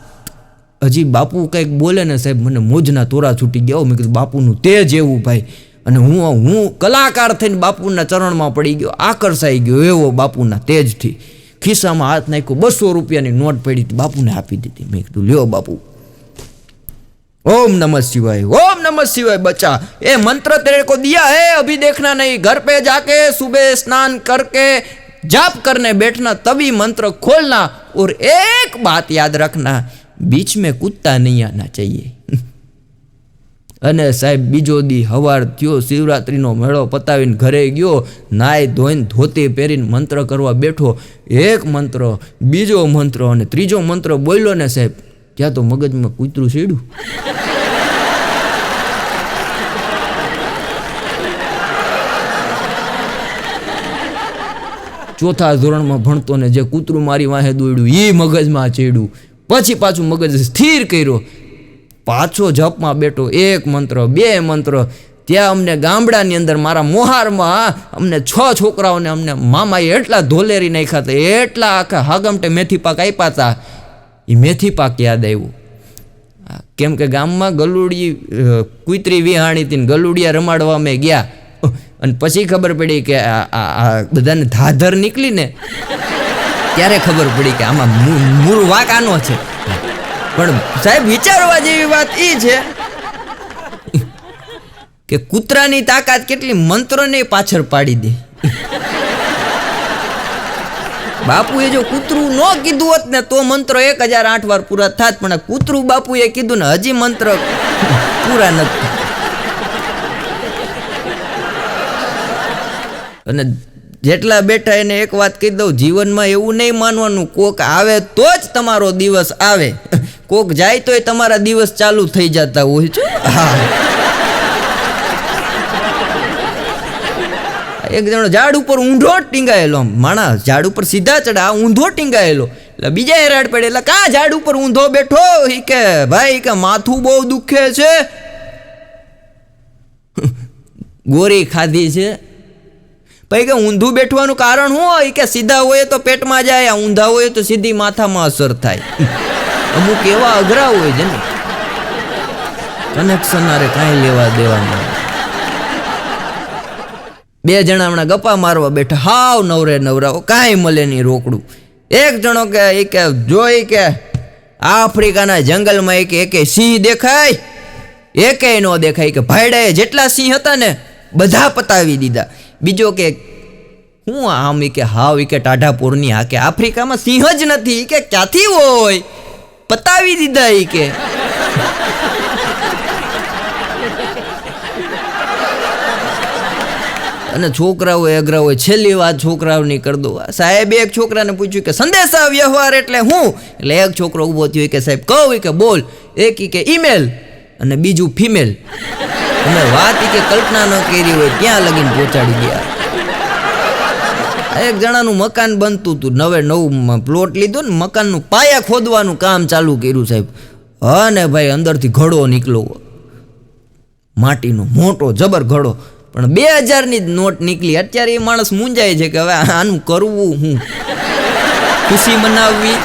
હજી બાપુ કંઈક બોલે ને સાહેબ મને મોજના તોરા છૂટી ગયા. મેં કીધું બાપુનું તેજ એવું ભાઈ, અને હું કલાકાર થઈને બાપુના ચરણમાં પડી ગયો, આકર્ષાઈ ગયો એવો બાપુના તેજથી. ખિસ્સામાં હાથ નાખ્યો, 200 રૂપિયાની નોટ પડી હતી, બાપુને આપી દીધી. મેં કીધું લ્યો બાપુ. ओम नमः शिवाय, ओम नमः शिवाय. बच्चा ये मंत्र तेरे को दिया है, अभी देखना नहीं, घर पे जाके सुबह स्नान करके जाप करने बैठना, तभी मंत्र खोलना. और एक बात याद रखना, बीच में कूदता नहीं आना चाहिए. અને સાહેબ બીજો દી હવાર થયો, શિવરાત્રિનો મેળો પતાવીને ઘરે ગયો, નાઈ ધોઈને ધોતી પહેરીને મંત્ર કરવા બેઠો. એક મંત્ર, બીજો મંત્ર અને ત્રીજો મંત્ર બોલ્યો ને સાહેબ, ત્યાં તો મગજમાં કૂતરું સીડ્યું. ચોથા ધોરણમાં ભણતો ને જે કૂતરું મારી વાહે દોડ્યું એ મગજમાં ચડ્યું. પછી પાછું મગજ સ્થિર કર્યો, પાછો જપમાં બેઠો. 1 મંત્ર 2 મંત્ર. ત્યાં અમને ગામડાની અંદર મારા મોહારમાં અમને 6 છોકરાઓને અમને મામાએ એટલા ધોલેરી નાખ્યા હતા, એટલા આખા હાગમટે મેથી પાક આપ્યા હતા. એ મેથી પાક યાદ આવ્યું. કેમ કે ગામમાં ગલુડી કુતરી વિહાણી હતી, ગલુડિયા રમાડવા અમે ગયા, અને પછી ખબર પડી કે આ બધાને ધાધર નીકળી ને ત્યારે ખબર પડી કે આમાં મૂળ વાંક આનો છે. પણ સાહેબ વિચારવા જેવી વાત એ છે કે કૂતરાની તાકાત કેટલી મંત્રોને પાછળ પાડી દે. બાપુએ જો કૂતરું ન કીધું હોત ને તો મંત્રો 1008 વાર પૂરા થાત, પણ કૂતરું બાપુએ કીધું ને હજી મંત્ર પૂરા નથી. અને જેટલા બેઠા એને એક વાત કહી દઉં, જીવનમાં એવું નહીં માનવાનું કોક આવે તો જ તમારો દિવસ આવે, કોક જાય તોય તમારા દિવસ ચાલુ થઈ જતા હોય છે. હા, એક જણો ઝાડ ઉપર ઊંધો ટીંગાયેલો, માણસ ઝાડ ઉપર સીધા ચડા, ઊંધો ટીંગાયેલો. એટલે બીજા હેરાડ પડે, એટલે કા ઝાડ ઉપર ઊંધો બેઠો? ઈ કે ભાઈ કે માથું બહુ દુખે છે, ગોરી ખાધી છે, પછી કે ઊંધું બેઠવાનું કારણ શું હોય કે સીધા હોય તો પેટમાં જાય, ઊંધા હોય તો સીધી માથામાં અસર થાય. અમુક એવા અઘરા હોય છે ને કનેક્શન આરે કાંઈ લેવા દેવા. બે જણા હમણાં ગપ્પા મારવા બેઠા, હાવ નવરે નવરા, કાંઈ મળે નહીં રોકડું. એક જણો કે જોઈ કે આફ્રિકાના જંગલમાં એકે સિંહ દેખાય, એકેય ન દેખાય, કે ભાઈડાએ જેટલા સિંહ હતા ને બધા પતાવી દીધા. બીજો કે હું આમ કે હાવ કે ટાઢાપુરની, આ કે આફ્રિકામાં સિંહ જ નથી, કે ક્યાંથી હોય, પતાવી દીધા કે. અને છોકરાઓ અઘરા હોય. છેલ્લી વાત છોકરાઓની કરી દો. સાહેબે એક છોકરાને પૂછ્યું કે સંદેશા વ્યવહાર એટલે હું? એટલે એક છોકરો ઊભો થયો કે સાહેબ કહું કે બોલ. એક કે ઈમેલ અને બીજું ફિમેલ. અને વાત કે કલ્પના ન કરી હોય ત્યાં લગીને પહોંચાડી ગયા. એક જણાનું મકાન બનતું હતું, નવું પ્લોટ લીધો ને, મકાનનું પાયા ખોદવાનું કામ ચાલુ કર્યું સાહેબ. અને ભાઈ અંદરથી ઘડો નીકળ્યો, માટીનો મોટો જબર ઘડો, પણ 2000ની જ નોટ નીકળી. અત્યારે એ માણસ મૂંઝાય છે કે હવે આનું કરવું હું, ખુશી મનાવવી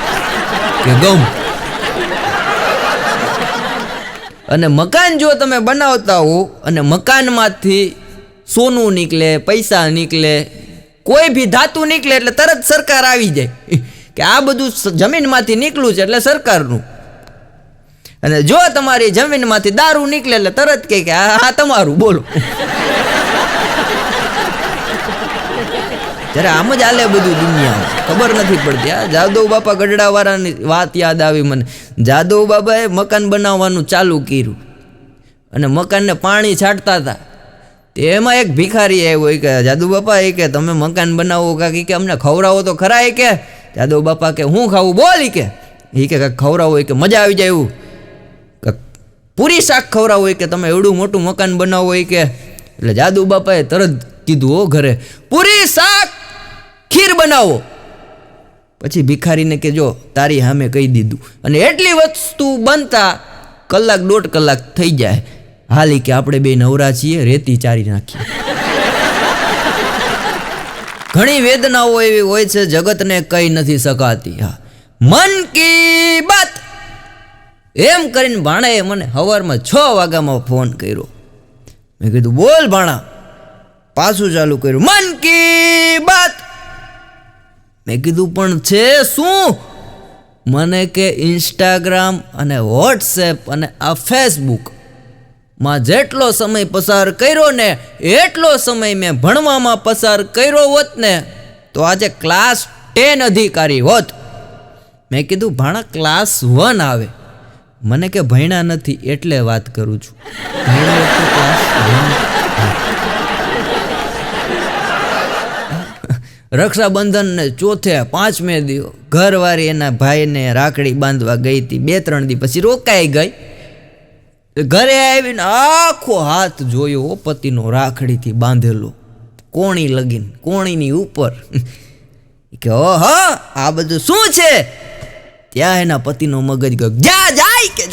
કે ગમ. અને મકાન જો તમે બનાવતા હો અને મકાનમાંથી સોનું નીકળે, પૈસા નીકળે, કોઈ બી ધાતુ નીકળે એટલે તરત સરકાર આવી જાય કે આ બધું જમીનમાંથી નીકળ્યું છે એટલે સરકારનું. અને જો તમારી જમીનમાંથી દારૂ નીકળે એટલે તરત કહે કે આ તમારું, બોલો. ત્યારે આમ જ હાલે બધું દુનિયામાં, ખબર નથી પડતી. આ જાદવ બાપા ગઢડાવાળાની વાત યાદ આવી મને. જાદવ બાબાએ મકાન બનાવવાનું ચાલુ કર્યું અને મકાનને પાણી છાંટતા હતા. એમાં એક ભિખારી આવ્યો કે જાદવ બાપા કે તમે મકાન બનાવો કાંઈ કે અમને ખવડાવો તો ખરા. કે જાદવ બાપા કે હું ખાવું બોલ. કે ખવડાવો કે મજા આવી જાય એવું, પૂરી શાક ખવડાવો કે તમે એવડું મોટું મકાન બનાવો. કે એટલે જાદવ બાપાએ તરત કીધું હો ઘરે પૂરી શાક ખીર બનાવો. પછી ભિખારીને કે જો તારી સામે કહી દીધું. અને એટલી વસ્તુ બનતા કલાક 1.5 કલાક થઈ જાય. હાલી કે આપણે બે નવરા છીએ, રેતી ચારી નાખીએ. ઘણી વેદનાઓ એવી હોય છે જગતને કહી નથી શકાતી. હા, મન કી બાત એમ કરીને ભાણાએ મને સવારમાં 6 વાગ્યામાં ફોન કર્યો. મેં કીધું બોલ ભાણા. પાછું ચાલુ કર્યું, મન કી બાત. મેં કીધું પણ છે શું? મને કે ઇન્સ્ટાગ્રામ અને વોટ્સએપ અને આ ફેસબુક માં જેટલો સમય પસાર કર્યો ને એટલો સમય મેં ભણવામાં પસાર કર્યો હોત ને તો આજે ક્લાસ 10 અધિકારી હોત. મેં કીધું ભાણા ક્લાસ 1 આવે. મને કે ભણ્યા નથી એટલે વાત કરું છું. રક્ષાબંધન ને ચોથે 5મે દિવસ ઘરવાળી એના ભાઈને રાખડી બાંધવા ગઈ હતી. 2-3 દી પછી રોકાઈ ગઈ. ઘરે આવીને આખો હાથ જોયો પતિનો રાખડીથી બાંધેલો, કોણી લગીન, કોણીની ઉપર. કે ઓહો આ બધું શું છે? ત્યાં એના પતિનો મગજ ગયો, જાય કે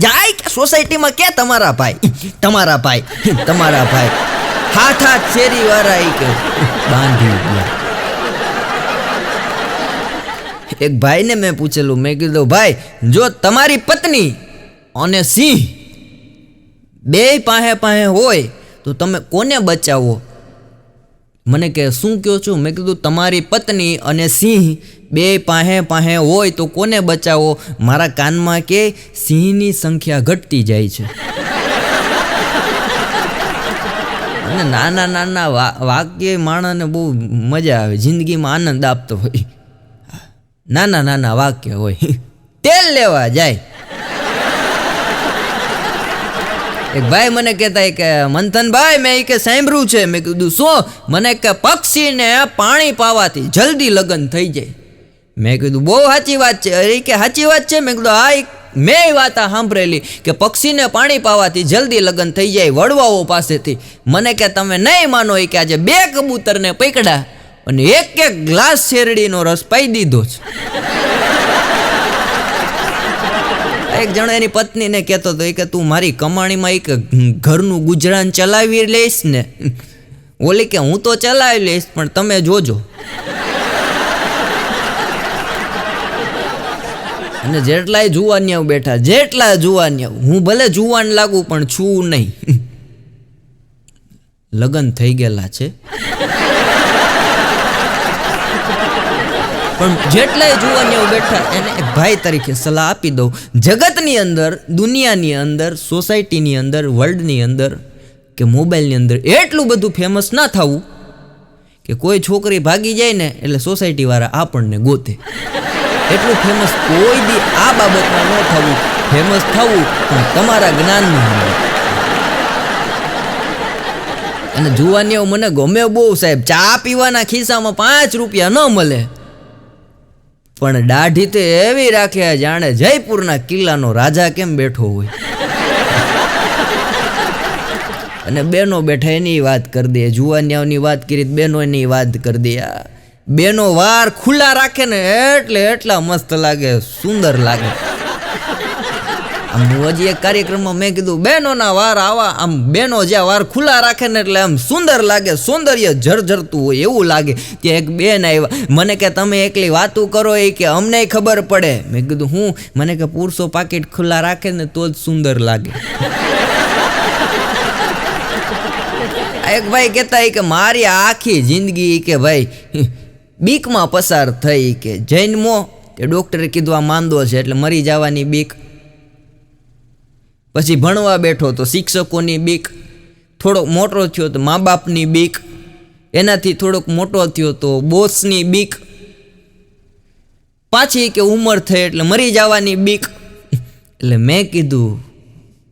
જાય કે સોસાયટીમાં કે તમારા ભાઈ હાથ શેરી વાળા કે બાંધી ગયા. એક ભાઈને મેં પૂછેલું, મેં કીધું ભાઈ જો તમારી પત્ની અને સિંહ બે પાસે હોય તો તમે કોને બચાવો? મને કે શું કહો છો? મેં કીધું તમારી પત્ની અને સિંહ બે પાસે હોય તો કોને બચાવો? મારા કાનમાં કે સિંહની સંખ્યા ઘટતી જાય છે. અને નાના વાક્ય માણસને બહુ મજા આવે, જિંદગીમાં આનંદ આપતો હોય. નાના વાક્ય હોય. તેલ લેવા જાય. એક ભાઈ મને કહેતા કે મંથનભાઈ મેં કે સાંભળ્યું છે. મેં કીધું શું? મને કે પક્ષીને પાણી પાવાથી જલ્દી લગ્ન થઈ જાય. મેં કીધું બહુ સાચી વાત છે. અરે કે સાચી વાત છે? મેં કીધું હા મેં વાત સાંભળેલી કે પક્ષીને પાણી પાવાથી જલ્દી લગ્ન થઈ જાય વડવાઓ પાસેથી. મને કે તમે નહીં માનો કે આજે 2 કબૂતરને પકડ્યા અને એક ગ્લાસ શેરડીનો રસ પાઈ દીધો છે. એક જણ એની પત્નીને કહેતો હતો કે તું મારી કમાણીમાં એક ઘરનું ગુજરાન ચલાવી લઈશ ને ઓલી કે હું તો ચલાવી લઈશ પણ તમે જોજો. અને જેટલાય જુવાનિયાઓ બેઠા, જેટલા જુવાનિયાઓ, હું ભલે જુવાન લાગુ પણ છું નહીં. લગ્ન થઈ ગયેલા છે પણ જેટલાય જુવાનિયાઓ બેઠા એને એક ભાઈ તરીકે સલાહ આપી દઉં. જગતની અંદર, દુનિયાની અંદર, સોસાયટીની અંદર, વર્લ્ડની અંદર કે મોબાઈલની અંદર એટલું બધું ફેમસ ના થવું કે કોઈ છોકરી ભાગી જાય ને એટલે સોસાયટીવાળા આપણને ગોતે. એટલું ફેમસ કોઈ દી આ બાબતમાં ન થવું. ફેમસ થવું પણ તમારા જ્ઞાનનું હોય. અને જુવાનીઓ મને ગમે બહુ સાહેબ. ચા પીવાના ખિસ્સામાં 5 રૂપિયા ન મળે પણ દાઢી તો એવી રાખે જાણે જયપુરના કિલ્લાનો રાજા કેમ બેઠો હોય. અને બેનો બેઠા એની વાત કરી દે, જુવાનિયાઓની વાત કરી બેનો એની વાત કરી દે. બેનો વાર ખુલ્લા રાખે ને એટલે એટલા મસ્ત લાગે, સુંદર લાગે. આમ હજી એક કાર્યક્રમમાં મેં કીધું બહેનોના વાર આવા, આમ બહેનો જ્યાં વાર ખુલ્લા રાખે ને એટલે આમ સુંદર લાગે, સૌંદર્ય જર્જરતું હોય એવું લાગે. ત્યાં એક બેન આવ્યા, મને કે તમે એકલી વાતું કરો એ કે અમને ખબર પડે. મેં કીધું હું? મને કે પુરુષો પાકીટ ખુલ્લા રાખે ને તો જ સુંદર લાગે. એક ભાઈ કહેતા કે મારી આખી જિંદગી કે ભાઈ બીકમાં પસાર થઈ કે જન્મો તે ડૉક્ટરે કીધું આ માંદો છે એટલે મરી જવાની બીક. પછી ભણવા બેઠો તો શિક્ષકોની બીક, થોડોક મોટો થયો તો મા બાપની બીક, એનાથી થોડોક મોટો થયો તો બોસની બીક, પાછી કે ઉંમર થઈ એટલે મરી જવાની બીક. એટલે મેં કીધું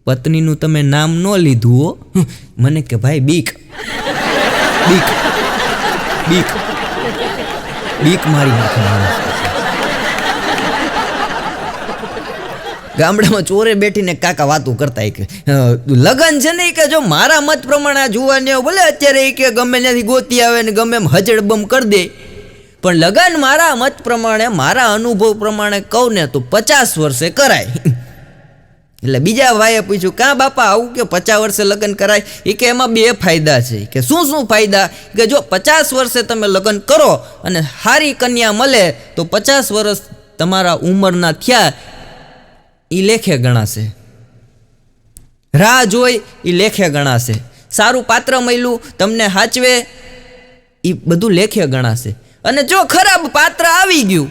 પત્નીનું તમે નામ ન લીધું હો. મને કે ભાઈ બીક બીક બીક બીક મારી નાખે. ગામડામાં ચોરે બેઠીને કાકા વાતું કરતા કે લગન છે ને કે જો મારા મત પ્રમાણે આ જુવાનીઓ ભલે અત્યારે કે ગમે ત્યાંથી ગોતી આવે ને ગમે એમ હજડબમ કરી દે પણ લગન મારા મત પ્રમાણે, મારા અનુભવ પ્રમાણે કહું ને તો 50 વર્ષે કરાય. એટલે બીજા ભાઈએ પૂછ્યું કાં બાપા આવું કે 50 વર્ષે લગ્ન કરાય? એ કે એમાં 2 ફાયદા છે. કે શું શું ફાયદા? કે જો 50 વર્ષે તમે લગ્ન કરો અને સારી કન્યા મળે તો 50 વર્ષ તમારા ઉંમરના થયા એ લેખે ગણાશે. રાહ જોઈ એ લેખે ગણાશે. સારું પાત્ર મળ્યું તમને હાચવે એ બધું લેખે ગણાશે. અને જો ખરાબ પાત્ર આવી ગયું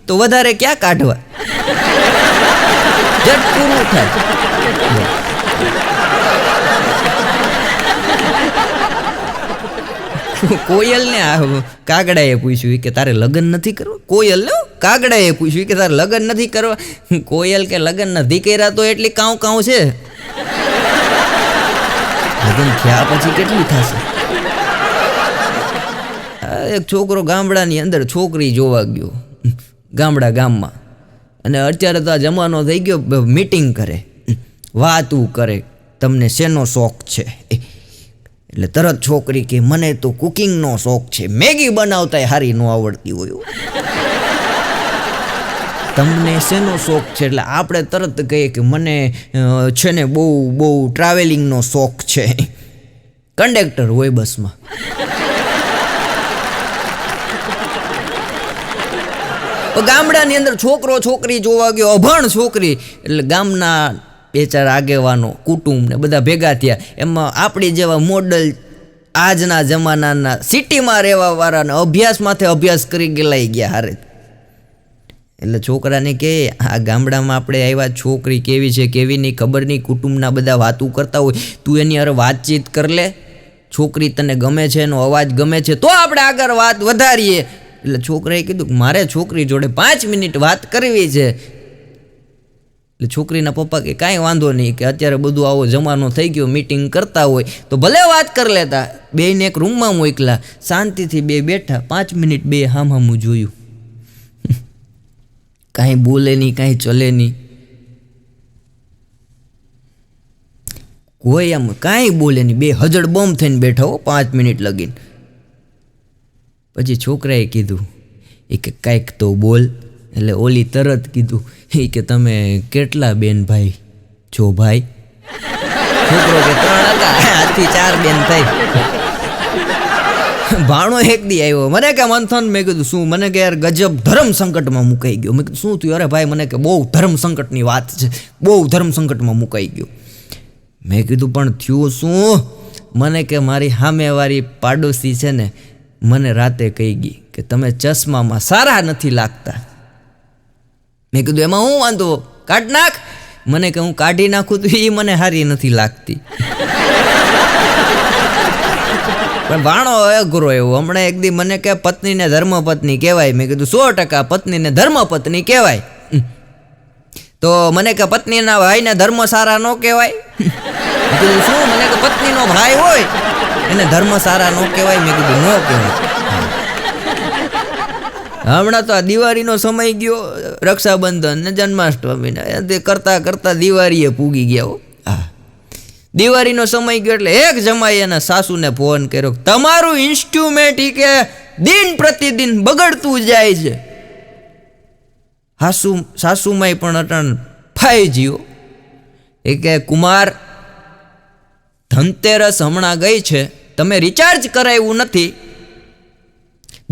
તો વધારે ક્યાં કાઢવા, જટ પૂરું થાય. કોયલને કાગડાએ પૂછ્યું કે તારે લગ્ન નથી કરવા? કોયલ ને કાગડાએ પૂછ્યું કે તારે લગ્ન નથી કરવા? કોયલ કે લગ્ન નથી કર્યા તો એટલી કાઉ કાઉ છે, લગ્ન થયા પછી કેટલું થશે? એક છોકરો ગામડાની અંદર છોકરી જોવા ગયો ગામમાં. અને અત્યારે તો આ જમાનો થઈ ગયો મીટિંગ કરે, વાતું કરે, તમને શેનો શોખ છે? એટલે તરત છોકરી કે મને તો કુકિંગનો શોખ છે, મેગી બનાવતા હારી ન આવડતી હોય. તમને શેનો શોખ છે? એટલે આપણે તરત કહીએ કે મને છે ને બહુ ટ્રાવેલિંગનો શોખ છે. કંડક્ટર હોય બસમાં. ગામડાની અંદર છોકરો છોકરી જોવા ગયો, અભણ છોકરી. એટલે ગામના 2-4 આગેવાનો, કુટુંબ ને બધા ભેગા થયા. એમાં આપણી જેવા મોડલ આજના જમાનાના સિટીમાં રહેવાવાળાને અભ્યાસ કરી ગયેલા ગયા હારે. એટલે છોકરાને કહે આ ગામડામાં આપણે આવ્યા, છોકરી કેવી છે કેવી નહીં ખબર નહીં, કુટુંબના બધા વાતું કરતા હોય, તું એની હારે વાતચીત કર લે. છોકરી તને ગમે છે, એનો અવાજ ગમે છે તો આપણે આગળ વાત વધારીએ. એટલે છોકરાએ કીધું મારે છોકરી જોડે 5 મિનિટ વાત કરવી છે. એટલે છોકરીના પપ્પા કે કાંઈ વાંધો નહીં, કે અત્યારે બધું આવો જમાનો થઈ ગયો, મીટિંગ કરતા હોય તો ભલે વાત કરી લેતા. બેને એક રૂમમાં મોકલા, શાંતિથી 2 બેઠા, 5 મિનિટ 2 હામું જોયું. કાંઈ બોલે નહીં, કાંઈ ચલે નહીં, કોઈ આમ કાંઈ બોલે નહીં. 2 હજડ બોમ્બ થઈને બેઠા હો 5 મિનિટ લગીને. પછી છોકરાએ કીધું એ કે કાંઈક તો બોલ. એટલે ઓલી તરત કીધું એ કે તમે કેટલા બેન ભાઈ છો ભાઈ? છોકરો કે 3 હતા, આથી 4 બેન થઈ. ભાણો એક દી આવ્યો, મને કે મંથન, મેં કીધું શું? મને કે યાર ગજબ ધર્મ સંકટમાં મુકાઈ ગયો. મેં કીધું શું થયું? અરે ભાઈ મને કે બહુ ધર્મ સંકટની વાત છે, બહુ ધર્મ સંકટમાં મુકાઈ ગયો. મેં કીધું પણ થયું શું? મને કે મારી સામેવાળી પાડોશી છે ને મને રાતે કહી ગઈ કે તમે ચશ્મામાં સારા નથી લાગતા. મેં કીધું એમાં હું વાંધો, કાઢ નાખ. મને કે હું કાઢી નાખું તો એ મને સારી નથી લાગતી. પણ ભાણો અઘરો એવો. હમણાં એક દી મને કે પત્નીને ધર્મપત્ની કહેવાય. મેં કીધું 100% પત્નીને ધર્મપત્ની કહેવાય. તો મને કે પત્નીના ભાઈને ધર્મ સારા ન કહેવાય. મેં કીધું શું? મને કે પત્નીનો ભાઈ હોય એને ધર્મ સારા ન કહેવાય. મેં કીધું ન કહેવાય. હમણાં તો આ દિવાળીનો સમય ગયો, રક્ષાબંધન ને જન્માષ્ટમી ને કરતા કરતા દિવાળીએ પૂગી ગયા. હા, દિવાળીનો સમય ગયો એટલે એક જમાઈ એના સાસુને ફોન કર્યો, તમારું ઇન્સ્ટ્રુમેન્ટ કે દિન પ્રતિદિન બગડતું જાય છે. સાસુમાઈ પણ અટણ ફાઈ ગયો. એ કે કુમાર, ધનતેરસ હમણાં ગઈ છે, તમે રિચાર્જ કરાવ્યું નથી.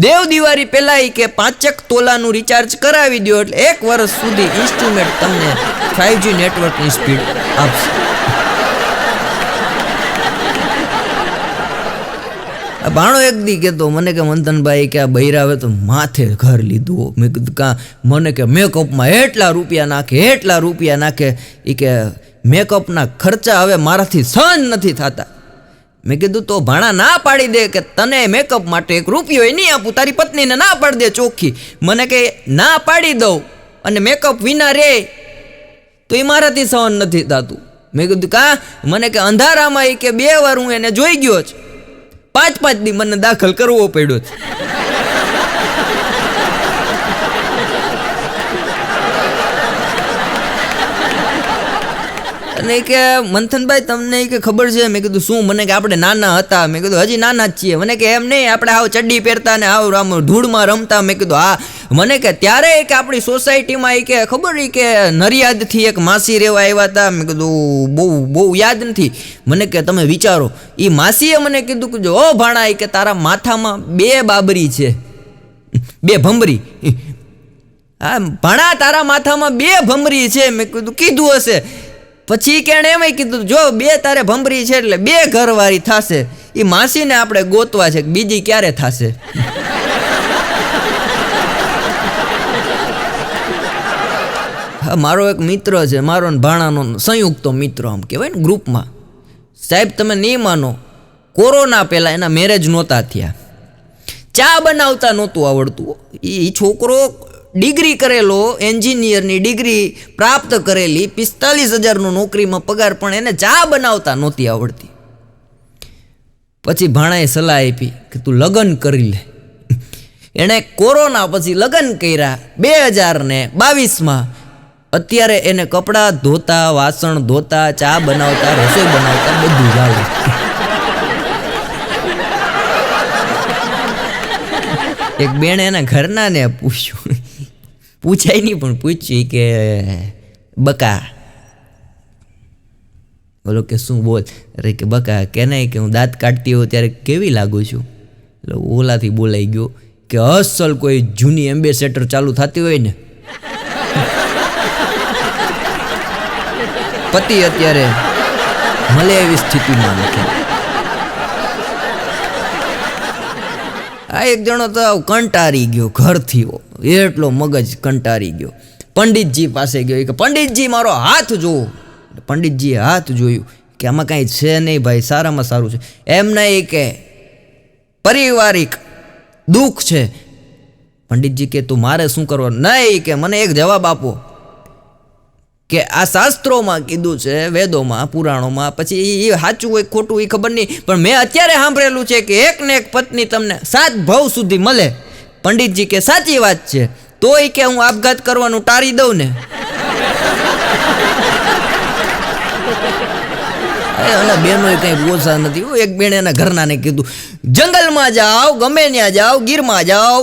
દેવ દિવાળી પહેલા કે 5 તોલાનું રિચાર્જ કરાવી દો એટલે 1 વર્ષ સુધી ઇન્સ્ટ્રુમેન્ટ તમને 5G નેટવર્કની સ્પીડ આપશે. ભાણો એક દી કહેતો મને કે મંથનભાઈ કે આ બૈરાવે તો માથે ઘર લીધું. મેં કીધું કાં? મને કે મેકઅપમાં એટલા રૂપિયા નાખે. એ કે મેકઅપના ખર્ચા હવે મારાથી સહન નથી થતા. મેં કીધું તો ભાણા ના પાડી દે કે તને મેકઅપ માટે 1 રૂપિયો નહીં આપું. તારી પત્નીને ના પાડી દે ચોખ્ખી. મને કે ના પાડી દઉં અને મેકઅપ વિના રે તો એ મારાથી સહન નથી થતું. મેં કીધું કાં? મને કે અંધારામાં એ કે 2 વાર હું એને જોઈ ગયો છે, 5 દી મને દાખલ કરવો પડ્યો છે. અને કે મંથનભાઈ તમને કે ખબર છે? મેં કીધું શું? મને કે આપણે નાના હતા. મેં કીધું હજી નાના જ છીએ. મને કે એમ નહીં, આપણે આવ ચડ્ડી પહેરતા ને આવ આમ ધૂળમાં રમતા. મેં કીધું હા. મને કે ત્યારે કે આપણી સોસાયટીમાં કે ખબર કે નરિયાદથી એક માસી રહેવા આવ્યા હતા. મેં કીધું બહુ યાદ નથી. મને કે તમે વિચારો, એ માસીએ મને કીધું કે જો ભાણા કે તારા માથામાં 2 બાબરી છે, 2 ભમરી. હા ભાણા, તારા માથામાં 2 ભમરી છે. મેં કીધું હશે. પછી કે એમ કીધું જો 2 તારે ભમરી છે એટલે 2 ઘરવાળી થશે. એ માસીને આપણે ગોતવા છે, બીજી ક્યારે થશે? મારો એક મિત્ર છે, મારો ને ભાણાનો સંયુક્ત મિત્ર આમ કહેવાય ને ગ્રુપમાં. સાહેબ તમે નહીં માનો, કોરોના પહેલાં એના મેરેજ નહોતા થયા. ચા બનાવતા નહોતું આવડતું. એ છોકરો ડિગ્રી કરેલો, એન્જિનિયરની ડિગ્રી પ્રાપ્ત કરેલી, 45,000નો નોકરીમાં પગાર, પણ એને ચા બનાવતા નહોતી આવડતી. પછી ભાણાએ સલાહ આપી કે તું લગ્ન કરી લે. એણે કોરોના પછી લગ્ન કર્યા 2022માં. અત્યારે એને કપડાં ધોતા, વાસણ ધોતા, ચા બનાવતા, રસોઈ બનાવતા બધું જ આવડે. એક બેન એના ઘરના ને પૂછ્યું, પૂછાય નહીં પણ પૂછ્યું કે બકા, બોલો કે શું બોલ? અરે કે બકા કે નહીં કે હું દાંત કાઢતી હોઉં ત્યારે કેવી લાગુ છું? એટલે ઓલાથી બોલાઈ ગયો કે અસલ કોઈ જૂની એમ્બેસેડર ચાલુ થતી હોય ને. પતિ અત્યારે મળે એવી સ્થિતિમાં નથી. આ એક જણો તો કંટારી ગયો ઘરથી, એટલો મગજ કંટારી ગયો. પંડિતજી પાસે ગયો કે પંડિતજી મારો હાથ જોવો. પંડિતજીએ હાથ જોયું કે આમાં કાંઈ છે નહીં ભાઈ, સારામાં સારું છે. એમ નહીં કે પારિવારિક દુઃખ છે. પંડિતજી કે તું મારે શું કરવાનું? નહીં કે મને એક જવાબ આપો કે આ શાસ્ત્રોમાં કીધું છે, વેદોમાં, પુરાણોમાં, પછી એ સાચું હોય ખોટું એ ખબર નહીં, પણ મેં અત્યારે સાંભળેલું છે કે 1 ને 1 પત્ની તમને 7 ભાવ સુધી મળે. પંડિતજી કે સાચી વાત છે, તોય કે હું આપઘાત કરવાનું ટાળી દઉં ને? અને બેનો કઈ બોસા નથી. એક બેન એના ઘરનાને કીધું જંગલમાં જાઓ, ગમે ત્યાં જાઓ, ગીરમાં જાઓ,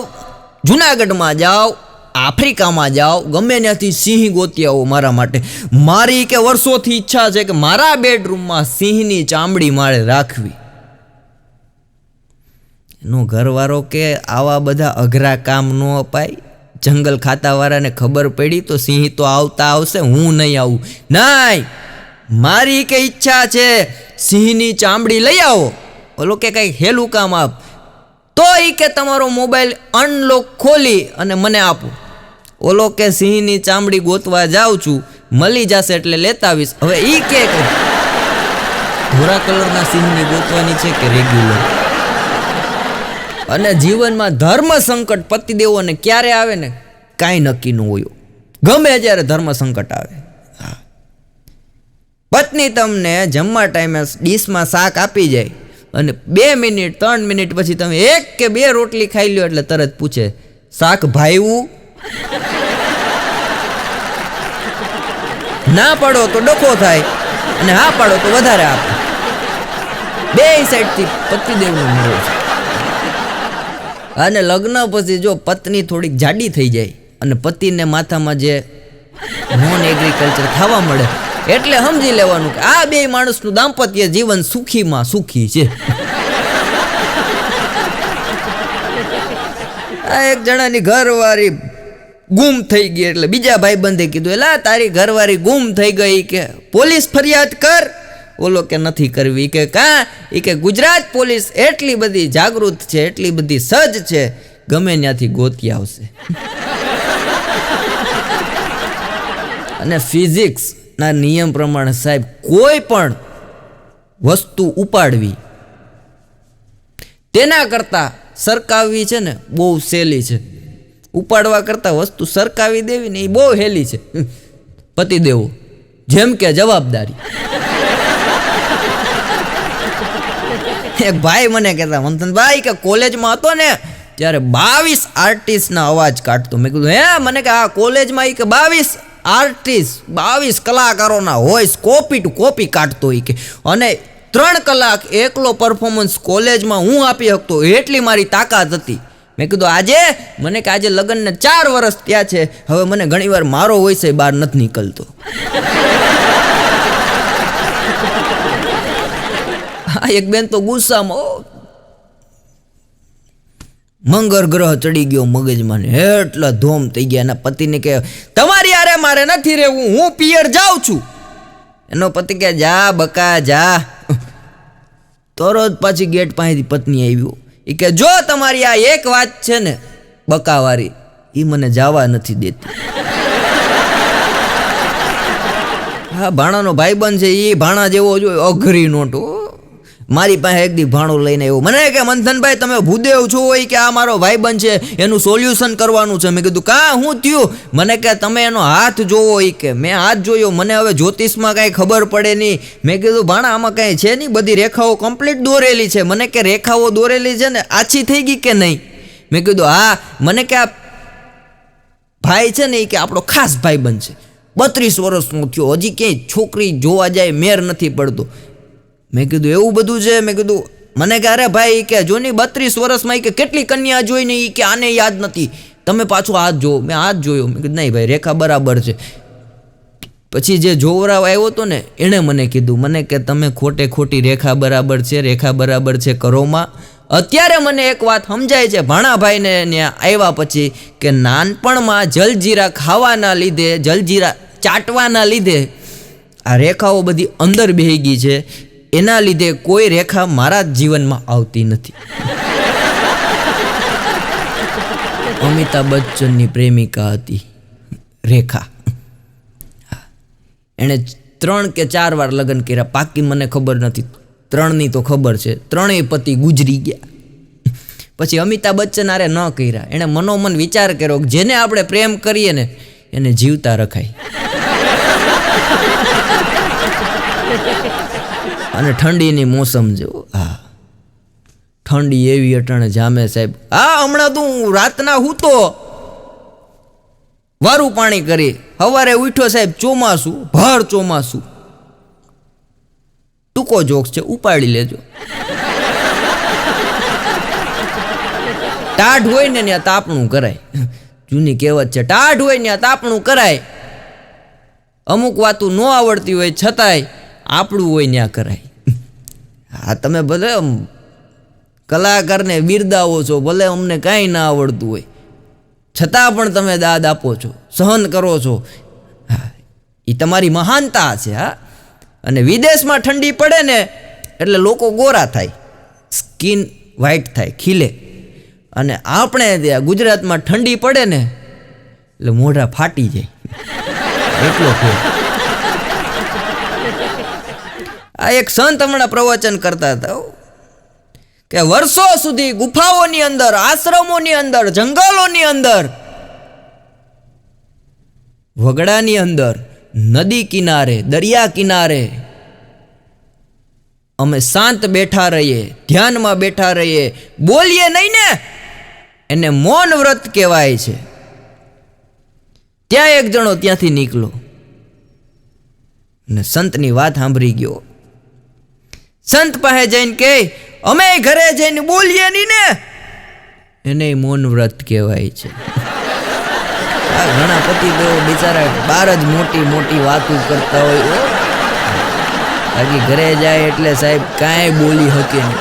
જુનાગઢમાં જાઓ, આફ્રિકામાં જાઓ, ગમે ત્યાંથી સિંહ ગોતી આવો મારા માટે. મારી કે વર્ષોથી ઈચ્છા છે કે મારા બેડરૂમમાં સિંહની ચામડી મારે રાખવી. એનો ઘરવાળો કે આવા બધા અઘરા કામ ન અપાય, જંગલ ખાતાવાળાને ખબર પડી તો સિંહ તો આવતા આવશે, હું નહીં આવું. નહીં, મારી કે ઈચ્છા છે સિંહની ચામડી લઈ આવો. ઓલો કે કંઈક હેલું કામ આપ, તો એ કે તમારો મોબાઈલ અનલોક ખોલી અને મને આપો. ઓલો કે સિંહની ચામડી ગોતવા જાઉં છું, મળી જશે એટલે લેતા આવીશ. હવે એ કે ધોરા કલરના સિંહની ગોતવાની છે કે રેગ્યુલર? અને જીવનમાં ધર્મ સંકટ પતિદેવોને ક્યારે આવે ને કાંઈ નક્કી ન હોય. ગમે જ્યારે ધર્મ સંકટ આવે. પત્ની તમને જમવા ટાઈમે ડીશમાં શાક આપી જાય અને 2 મિનિટ 3 મિનિટ પછી તમે 1 કે 2 રોટલી ખાઈ લ્યો એટલે તરત પૂછે શાક ભાવ્યું? ના પાડો તો ડખો થાય અને હા પાડો તો વધારે આપે. બે સાઈડથી પતિદેવનો મેળો છે. અને લગ્ન પછી જો પત્ની થોડીક જાડી થઈ જાય અને પતિને માથામાં જે નોન એગ્રીકલ્ચર ખાવા મળે એટલે સમજી લેવાનું કે આ બે માણસનું દાંપત્ય જીવન સુખીમાં સુખી છે. આ એક જણાની ઘરવાળી ગુમ થઈ ગઈ એટલે બીજા ભાઈબંધે કીધું એલા તારી ઘરવાળી ગુમ થઈ ગઈ કે પોલીસ ફરિયાદ કર. ઓલો કે નથી કરવી. કે કા? એ કે ગુજરાત પોલીસ એટલી બધી જાગૃત છે, એટલી બધી સજ્જ છે, ગમે ત્યાંથી ગોતી આવશે. અને ફિઝિક્સ ના નિયમ પ્રમાણે સાહેબ કોઈ પણ વસ્તુ ઉપાડવી તેના કરતા સરકાવવી છે ને બહુ સહેલી છે. ઉપાડવા કરતા વસ્તુ સરકાવી દેવી ને એ બહુ હેલી છે. પતિદેવો જેમ કે જવાબદારી. એક ભાઈ મને કહેતા મંથનભાઈ કે કોલેજમાં હતો ને ત્યારે 22 આર્ટિસ્ટના અવાજ કાઢતો. મેં કીધું હે? મને કે આ કોલેજમાં એ કે 22 આર્ટિસ્ટ 22 કલાકારોના વોઇસ કોપી ટુ કોપી કાઢતો હોય કે, અને 3 કલાક એકલો પરફોર્મન્સ કોલેજમાં હું આપી શકતો એટલી મારી તાકાત હતી. મેં કીધું આજે? મને કે આજે લગ્નને 4 વર્ષ થયા છે, હવે મને ઘણીવાર મારો વોઇસ બહાર નથી નીકળતો. એક બેન તો ગુસ્સામાં મંગળ ગ્રહ ચડી ગયો મગજમાં, એટલા ધોમ થઈ ગયા. એના પતિને કે તમારી આરે મારે નથી રહેવું, હું પિયર જાઉં છું. એનો પતિ કે જા બકા જા. તરત પાછી ગેટ પાસેથી પત્ની આવ્યો. એ કે જો તમારી આ એક વાત છે ને બકાવાળી, એ મને જવા નથી દેતી. હા, ભાણાનો ભાઈબંધ છે, એ ભાણા જેવો જોયો અઘરી નોટો. મારી પાસે એક દી ભાણો લઈને આવ્યો. મને કે મંથનભાઈ તમે ભૂદેવ છો હોય કે આ મારો ભાઈબંધ છે એનું સોલ્યુશન કરવાનું છે. મેં કીધું કા હું થયું? મને કે તમે એનો હાથ જોવો. એ કે મેં હાથ જોયો, મને હવે જ્યોતિષમાં કાંઈ ખબર પડે નહીં. મેં કીધું ભાણા આમાં કાંઈ છે નહીં, બધી રેખાઓ કમ્પ્લીટ દોરેલી છે. મને કે રેખાઓ દોરેલી છે ને આછી થઈ ગઈ કે નહીં? મેં કીધું હા. મને કે આ ભાઈ છે ને એ કે આપણો ખાસ ભાઈબંધ છે, 32 વર્ષનો થયો, હજી ક્યાંય છોકરી જોવા જાય મેર નથી પડતો. મેં કીધું એવું બધું છે? મેં કીધું મને કે અરે ભાઈ કે જો ની 32 વર્ષમાં કે કેટલી કન્યા જોઈને એ કે આને યાદ નથી, તમે પાછો હાથ જોવો. મેં હાથ જોયો. મેં કીધું નહીં ભાઈ રેખા બરાબર છે. પછી જે જોવરાવ આવ્યો હતો ને એણે મને કીધું, મને કે તમે ખોટે ખોટી રેખા બરાબર છે, રેખા બરાબર છે કરોમાં. અત્યારે મને એક વાત સમજાય છે ભાણાભાઈને ત્યાં આવ્યા પછી કે નાનપણમાં જલજીરા ખાવાના લીધે, જલજીરા ચાટવાના લીધે આ રેખાઓ બધી અંદર બેહી ગઈ છે. એના લીધે કોઈ રેખા મારા જીવનમાં આવતી નથી. અમિતાભ બચ્ચનની પ્રેમિકા હતી રેખા. એણે 3 કે 4 વાર લગ્ન કર્યા, પાકી મને ખબર નથી. 3ની તો ખબર છે. 3 પતિ ગુજરી ગયા. પછી અમિતાભ બચ્ચન આરે ન કર્યા. એણે મનોમન વિચાર કર્યો કે જેને આપણે પ્રેમ કરીએ ને એને જીવતા રખાય. અને ઠંડીની મોસમ જો, હા ઠંડી એવી અટાણે જામે સાહેબ. હા હમણાં તું રાતના હૂતો વારું પાણી કરી, સવારે ઉઠ્યો સાહેબ ચોમાસું, ભર ચોમાસું. ટૂંકો જોક્સ છે, ઉપાડી લેજો. ટાઢ હોય ને ત્યાં તાપણું કરાય. જૂની કહેવત છે, ટાઢ હોય ને ત્યાં તાપણું કરાય. અમુક વાતું ન આવડતી હોય છતાંય આપણું હોય ત્યાં કરાય. હા તમે ભલે કલાકારને બિરદાવો છો, ભલે અમને કાંઈ ના આવડતું હોય છતાં પણ તમે દાદ આપો છો, સહન કરો છો. હા, એ તમારી મહાનતા છે. હા, અને વિદેશમાં ઠંડી પડે ને એટલે લોકો ગોરા થાય, સ્કિન વ્હાઇટ થાય, ખીલે. અને આપણે ત્યાં ગુજરાતમાં ઠંડી પડે ને એટલે મોઢા ફાટી જાય, એટલો ફેર. આ એક સંત હમણાં પ્રવચન કરતા હતા કે વર્ષો સુધી ગુફાઓની અંદર, આશ્રમોની અંદર, જંગલોની અંદર, વગડાની અંદર, નદી કિનારે, દરિયા કિનારે અમે શાંત બેઠા રહીએ, ધ્યાનમાં બેઠા રહીએ, બોલીએ નહીં ને, એને મૌન વ્રત કહેવાય છે. ત્યાં એક જણો ત્યાંથી નીકળો ને સંતની વાત સાંભળી ગયો. સંત પાસે જઈને કે અમે ઘરે જઈને બોલીએ નહીં ને, એને મૌન વ્રત કહેવાય છે. ઘણા પતિદેવો બિચારા બાર જ મોટી મોટી વાતો કરતા હોય, બાકી ઘરે જાય એટલે સાહેબ કાંઈ બોલી શકે નહીં.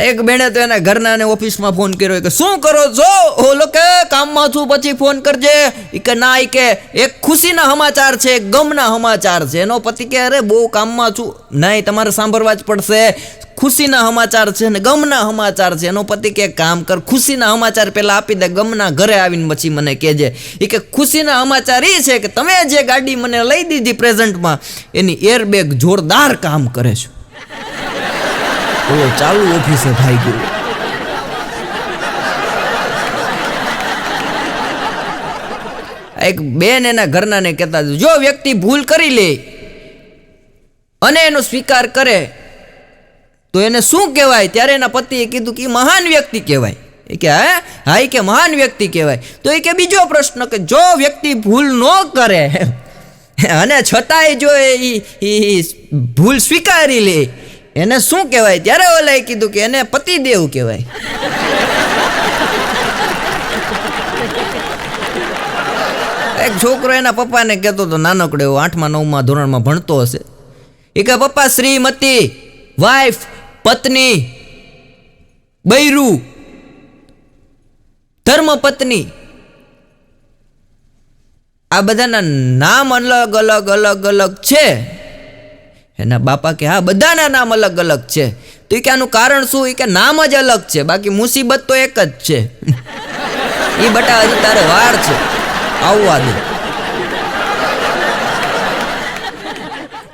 એક બેને તો એના ઘરના ને ઓફિસમાં ફોન કર્યો કે શું કરો છો? ઓલો કે કામમાં છું, પછી ફોન કરજે. એ કે ના, એ કે એક ખુશીના સમાચાર છે, એક ગમના સમાચાર છે. એનો પતિ કે અરે બહુ કામમાં છું. નહીં, તમારે સાંભળવા જ પડશે. ખુશીના સમાચાર છે ને ગમના સમાચાર છે. એનો પતિ કે કામ કર, ખુશીના સમાચાર પહેલા આપી દે, ગમના ઘરે આવીને પછી મને કહેજે. એ કે ખુશીના સમાચાર એ છે કે તમે જે ગાડી મને લઈ દીધી પ્રેઝન્ટમાં, એની એરબેગ જોરદાર કામ કરે છે. ઓલો ચાલુ ઓફિસે થઈ ગયું. એક બેન એના ઘરના ને કહેતા, જો વ્યક્તિ ભૂલ કરી લે અને એનો સ્વીકાર કરે તો એને શું કહેવાય? ત્યારે એના પતિએ કીધું કે મહાન વ્યક્તિ કહેવાય. એ કે હા, એ કે મહાન વ્યક્તિ કહેવાય. તો એ કે બીજો પ્રશ્ન કે જો વ્યક્તિ ભૂલ ન કરે અને છતાંય જો એ ભૂલ સ્વીકારી લે, એને શું કહેવાય? ત્યારે ઓલાએ કીધું કે એને પતિદેવ કહેવાય. એક છોકરો એના પપ્પાને કહેતો હતો, નાનકડો એવો 8મા 9મા ધોરણમાં ભણતો હશે. એ કે પપ્પા, શ્રીમતી, વાઇફ, પત્ની, બૈરું, ધર્મપત્ની, આ બધાના નામ અલગ અલગ અલગ અલગ છે. એના બાપા કે હા, બધાના નામ અલગ અલગ છે. તો એ કે આનું કારણ શું? એ કે નામ જ અલગ છે, બાકી મુસીબત તો એક જ છે. એ બટા હજી તારે વાર છે, આવવા દે.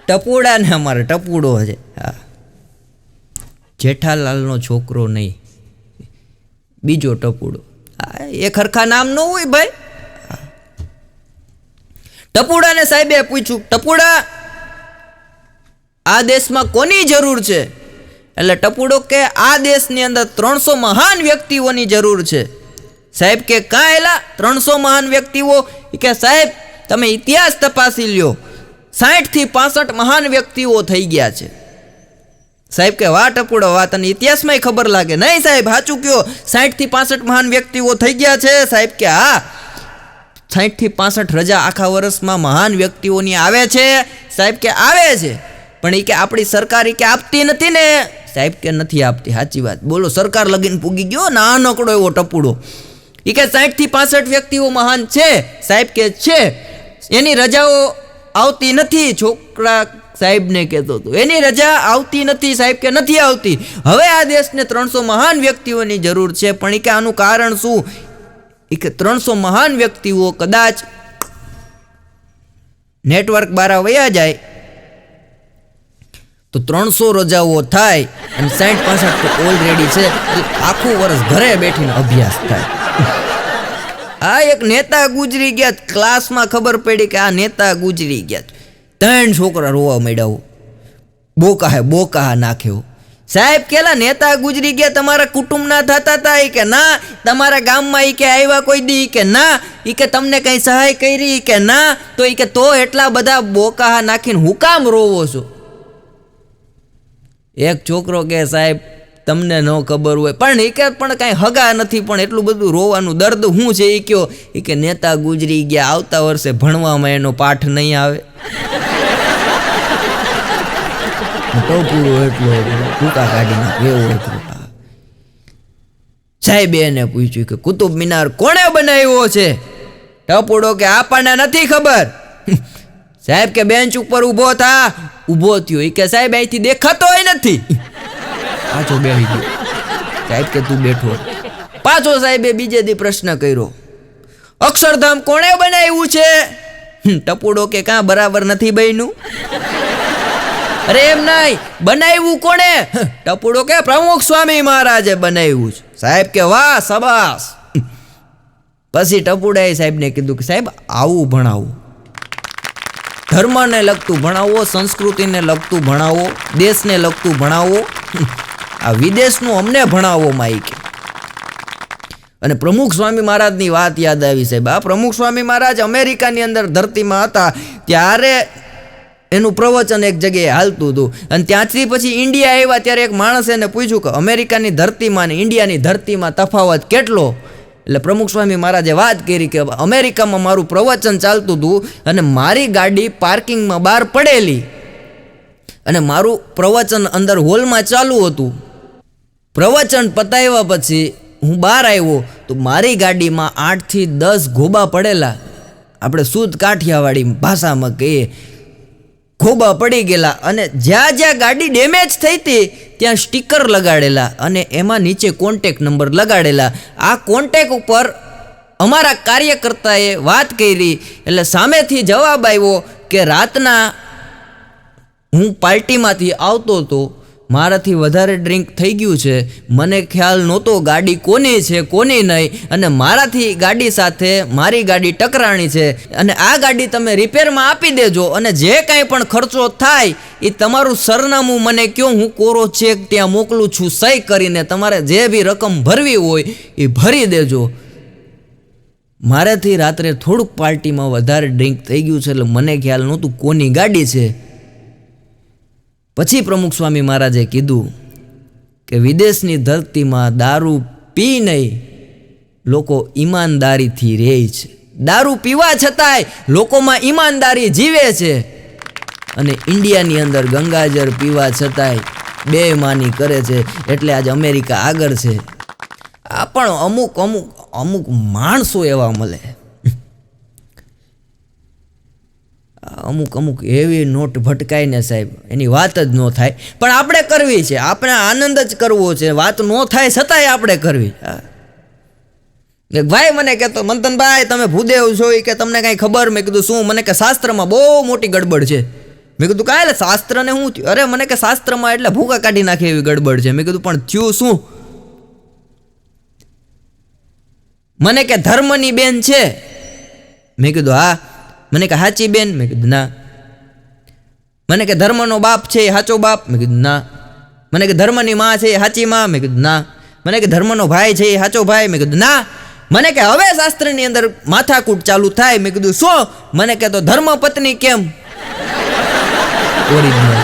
ટપુડા ને અમારે ટપુડો છે. હા, જેઠાલાલનો છોકરો નહીં, બીજો ટપુડો. હા, એ ખરખા નામ ન હોય ભાઈ. ટપુડાને સાહેબે પૂછ્યું, ટપુડા, આ દેશમાં કોની જરૂર છે? એટલે ટપુડો કે આ દેશની અંદર 300 મહાન વ્યક્તિઓની જરૂર છે. સાહેબ કે કાં એલા 300 મહાન વ્યક્તિઓ? કે સાહેબ તમે ઇતિહાસ તપાસી લ્યો, 60 થી 65 મહાન વ્યક્તિઓ થઈ ગયા છે. સાહેબ કે વાહ ટપુડો વાહ, તને ઇતિહાસમાં ખબર લાગે? નહીં સાહેબ, સાચું કયો, 60 થી 65 મહાન વ્યક્તિઓ થઈ ગયા છે. સાહેબ કે હા, 60 થી 65 રજા આખા વર્ષમાં મહાન વ્યક્તિઓની આવે છે. સાહેબ કે આવે છે, પણ એ કે આપણી સરકાર એ કે આપતી નથી ને. સાહેબ કે નથી આપતી. સાચી વાત, બોલો, સરકાર લગીને પૂગી ગયો નાનકડો એવો ટપુડો. એ કે 60 થી 65 વ્યક્તિઓ મહાન છે. સાહેબ કે છે, એની રજાઓ આવતી નથી. છોકરા સાહેબને કહેતો હતો એની રજા આવતી નથી. સાહેબ કે નથી આવતી. હવે આ દેશને 300 મહાન વ્યક્તિઓની જરૂર છે, પણ એ કે આનું કારણ શું? એ કે 300 મહાન વ્યક્તિઓ કદાચ નેટવર્ક બારા વયા જાય તો 300 રજાઓ થાય, અને 60-65 તો ઓલરેડી છે, આખું વર્ષ ઘરે બેઠીને અભ્યાસ થાય. આ એક નેતા ગુજરી ગયા, ક્લાસમાં ખબર પડી કે આ નેતા ગુજરી ગયા. 3 છોકરા રોવા માંડ્યા, બોકા નાખ્યો. સાહેબ કેલા નેતા ગુજરી ગયા, તમારા કુટુંબના થતા હતા? એ કે ના. તમારા ગામમાં એ કે આવ્યા કોઈ દી? કે ના. એ કે તમને કઈ સહાય કરી? કે ના. તો એ કે તો એટલા બધા બોકા નાખીને હું કામ રોવો છો? એક છોકરો કે સાહેબ તમને ન ખબર હોય, પણ એ કે પણ કાંઈ હગા નથી, પણ એટલું બધું રોવાનું દર્દ શું છે? એ કયો? એ કે નેતા ગુજરી ગયા, આવતા વર્ષે ભણવામાં એનો પાઠ નહીં આવે. ટપુડો એટલો ટૂંકા કાઢી નાખે એવો હતો. સાહેબ એને પૂછ્યું કે કુતુબ મિનાર કોણે બનાવ્યો છે? ટપુડો કે આપણને નથી ખબર. સાહેબ કે બેન્ચ ઉપર ઊભો થયો. કે સાહેબ અહીંથી દેખાતો નથી. પાછો બેસી ગયો. સાહેબ કે તું બેઠો. પાછો સાહેબે બીજે દી પ્રશ્ન કર્યો, અક્ષરધામ કોણે બનાવ્યું છે? ટપુડો કે કાં બરાબર નથી બન્યું? અરે એમ નહીં, બનાવ્યું કોણે? ટપુડો કે પ્રમુખ સ્વામી મહારાજે બનાવ્યું છે. સાહેબ કે વાહ સબાસ. પછી ટપુડાએ સાહેબને કીધું કે સાહેબ આવું ભણાવો, ધર્મને લગતું ભણાવો, સંસ્કૃતિને લગતું ભણાવો, દેશને લગતું ભણાવો, આ વિદેશનું અમને ભણાવો માઈક. અને પ્રમુખ સ્વામી મહારાજની વાત યાદ આવી સાહેબ. આ પ્રમુખ સ્વામી મહારાજ અમેરિકાની અંદર ધરતીમાં હતા ત્યારે એનું પ્રવચન એક જગ્યાએ હાલતું હતું. અને ત્યાંથી પછી ઇન્ડિયા આવ્યા ત્યારે એક માણસે એને પૂછ્યું કે અમેરિકાની ધરતીમાં અને ઇન્ડિયાની ધરતીમાં તફાવત કેટલો? એટલે પ્રમુખ સ્વામી મહારાજે વાત કરી કે અમેરિકામાં મારું પ્રવચન ચાલતું હતું અને મારી ગાડી પાર્કિંગમાં બહાર પડેલી અને મારું પ્રવચન અંદર હોલમાં ચાલુ હતું. પ્રવચન પતાવ્યા પછી હું બહાર આવ્યો તો મારી ગાડીમાં 8 થી 10 ગોબા પડેલા. આપણે શુદ્ધ કાઠિયાવાડી ભાષામાં કહીએ, ખોબા પડી ગયેલા. અને જ્યાં જ્યાં ગાડી ડેમેજ થઈ હતી ત્યાં સ્ટીકર લગાડેલા અને એમાં નીચે કોન્ટેક નંબર લગાડેલા. આ કોન્ટેક ઉપર અમારા કાર્યકર્તાએ વાત કરી એટલે સામેથી જવાબ આવ્યો કે રાતના હું પાર્ટીમાંથી આવતો હતો, મારાથી વધારે ડ્રિંક થઈ ગયું છે, મને ખ્યાલ નહોતો ગાડી કોની છે કોની નહીં, અને મારાથી ગાડી સાથે મારી ગાડી ટકરાણી છે અને આ ગાડી તમે રિપેરમાં આપી દેજો અને જે કાંઈ પણ ખર્ચો થાય એ તમારું સરનામું મને કહો, હું કોરો ચેક ત્યાં મોકલું છું સહી કરીને, તમારે જે બી રકમ ભરવી હોય એ ભરી દેજો. મારાથી રાત્રે થોડુંક પાર્ટીમાં વધારે ડ્રિંક થઈ ગયું છે એટલે મને ખ્યાલ નહોતું કોની ગાડી છે. પછી પ્રમુખ સ્વામી મહારાજે કીધું કે વિદેશની ધરતીમાં દારૂ પી નહીં, લોકો ઈમાનદારીથી રહે છે. દારૂ પીવા છતાંય લોકોમાં ઈમાનદારી જીવે છે. અને ઇન્ડિયાની અંદર ગંગાજળ પીવા છતાંય બેઈમાની કરે છે. એટલે આજે અમેરિકા આગળ છે. આ પણ અમુક માણસો એવા મળે, અમુક એવી નોટ ભટકાય ને સાહેબ એની વાત જ ન થાય. પણ આપણે કરવી છે, આપણે આનંદ જ કરવો છે, વાત ન થાય છતાંય આપણે કરવી. ભાઈ મને કહેતો, મંથનભાઈ તમે ભૂદેવ છો કે તમને કાંઈ ખબર? મેં કીધું શું? મને કે શાસ્ત્રમાં બહુ મોટી ગડબડ છે. મેં કીધું કાંઈ એટલે શાસ્ત્રને શું થયું? અરે મને કે શાસ્ત્રમાં એટલે ભૂકા કાઢી નાખે એવી ગડબડ છે. મેં કીધું પણ થયું શું? મને કે ધર્મની બેન છે. મેં કીધું હા. મને કે સાચી બેન? મેં કીધું ના. મને કે ધર્મનો બાપ છે એ સાચો બાપ? મેં કીધું ના. મને કે ધર્મની માં છે એ સાચી માં? મેં કીધું ના. મને કે ધર્મનો ભાઈ છે એ સાચો ભાઈ? મેં કીધું ના. મને કે હવે શાસ્ત્રની અંદર માથાકૂટ ચાલુ થાય. મેં કીધું શું? મને કે તો ધર્મ પત્ની કેમ? ઓરિજિનલ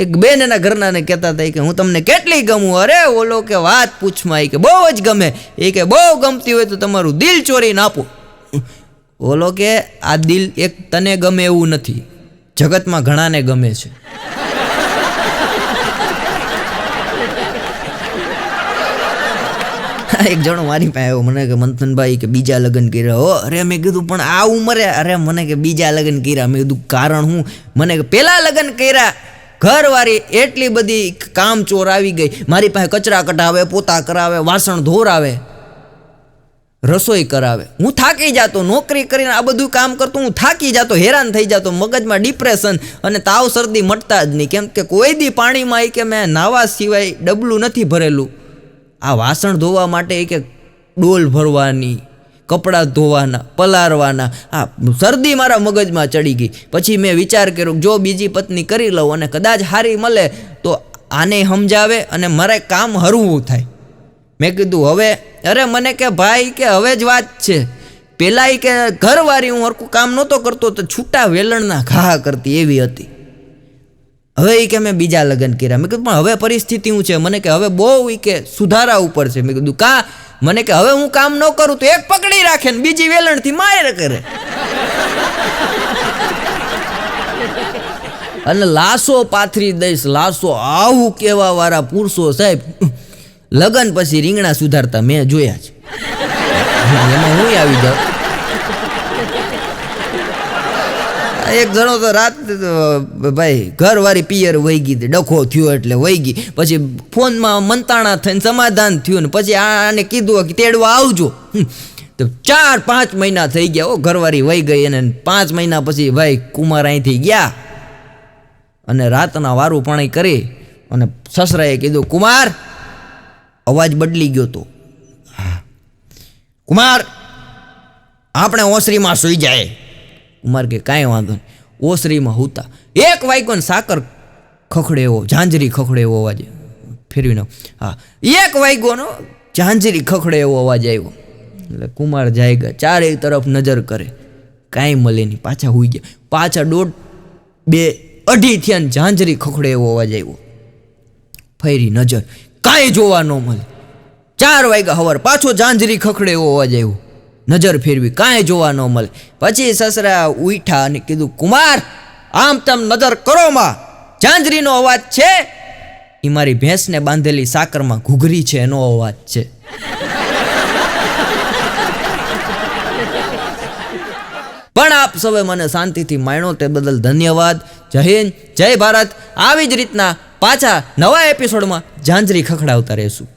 એક બેન એના ઘરનાને કહેતા હતા કે હું તમને કેટલી ગમું? અરે ઓલો કે વાત પૂછમાં, કે બહુ જ ગમે. એ કે બહુ ગમતી હોય તો તમારું દિલ ચોરીને આપો. ઓલો કે આ દિલ એક તને ગમે એવું નથી, જગતમાં ઘણાને ગમે છે. એક જણો મારી પાસે આવ્યો, મને કે મંથનભાઈ કે બીજા લગ્ન કર્યા હો. અરે મેં કીધું પણ આ ઉંમરે? અરે મને કે બીજા લગ્ન કર્યા. મેં કીધું કારણ હું? મને કે પહેલા લગ્ન કર્યા, ઘરવાળી એટલી બધી કામચોર આવી ગઈ, મારી પાસે કચરા કઢાવે, પોતા કરાવે, વાસણ ધોરાવે, રસોઈ કરાવે. હું થાકી જાતો, નોકરી કરીને આ બધું કામ કરતો હું થાકી જાતો, હેરાન થઈ જાતો, મગજમાં ડિપ્રેશન અને તાવ શરદી મટતા જ નહીં. કેમ કે કોઈ દી પાણીમાં કે મેં નાવા સિવાય ડબલું નથી ભરેલું. આ વાસણ ધોવા માટે કે ડોલ ભરવાની, કપડાં ધોવાના, પલારવાના, આ શરદી મારા મગજમાં ચડી ગઈ. પછી મેં વિચાર કર્યો જો બીજી પત્ની કરી લઉં અને કદાચ હારી મળે તો આને સમજાવે અને મારે કામ હરવું થાય. મેં કીધું હવે, અરે મને કે ભાઈ કે હવે જ વાત છે, પહેલાં કે ઘરવાળી હું હરખું કામ નહોતો કરતો તો છૂટા વેલણના ઘા કરતી એવી હતી. હવે એ કે મેં બીજા લગ્ન કર્યા. મેં કીધું પણ હવે પરિસ્થિતિ શું છે? મને કે હવે બહુ કે સુધારા ઉપર છે. મેં કીધું કાં? મને કે હવે હું કામ ન કરું તો એક પકડી રાખે ને બીજી વેલણથી માર કરે. અને લાશો પાથરી દઈશ, લાશો. આવું કેવા વાળા પુરુષો સાહેબ લગન પછી રીંગણા સુધારતા મેં જોયા છે. એમાં હું આવી જાઉં. એક જણો તો રાત ભાઈ ઘરવાળી પિયર વહી ગઈ, ડખો થયો એટલે વહી ગઈ. પછી ફોનમાં મંતાણા થઈને સમાધાન થયું ને પછી આને કીધું કે તેડવા આવજો. તો 4-5 મહિના થઈ ગયા. ઘરવાળી વહી ગઈ અને 5 મહિના પછી ભાઈ કુમાર અહીંથી ગયા અને રાતના વારું પાણી કરી અને સસરાએ કીધું કુમાર, અવાજ બદલી ગયો તો, કુમાર આપણે ઓસરીમાં સૂઈ જાય. કુમાર કે કાંઈ વાંધો નહીં. ઓસરીમાં હુતા 1 વાગ્યો સાકર ખખડે એવો, ઝાંઝરી ખખડે એવો અવાજ ફેરવીને, હા 1 વાગ્યોનો ઝાંઝરી ખખડે એવો અવાજ આવ્યો. એટલે કુમાર જાય ગયા, ચારે તરફ નજર કરે, કાંઈ મળે નહીં. પાછા હુઈ ગયા. પાછા 1:30-2:30 થયા ને ઝાંઝરી ખખડે એવો અવાજ આવ્યો. ફેરી નજર, કાંઈ જોવા ન મળે. 4 વાગ્યા સવાર, પાછો ઝાંઝરી ખખડે એવો અવાજ આવ્યો. નજર ફેરવી, કાંઈ જોવા ન મળે. પછી સસરા ઉઠ્યા અને કીધું કુમાર આમ તમ નજર કરો માં, ઝાંઝરીનો અવાજ છે. એ મારી ભેંસને બાંધેલી સાકરમાં ઘૂઘરી છે એનો અવાજ છે. પણ આપ સૌએ મને શાંતિથી માણ્યો તે બદલ ધન્યવાદ. જય હિન્દ, જય ભારત. આવી જ રીતના પાછા નવા એપિસોડમાં ઝાંઝરી ખખડાવતા રહેશું.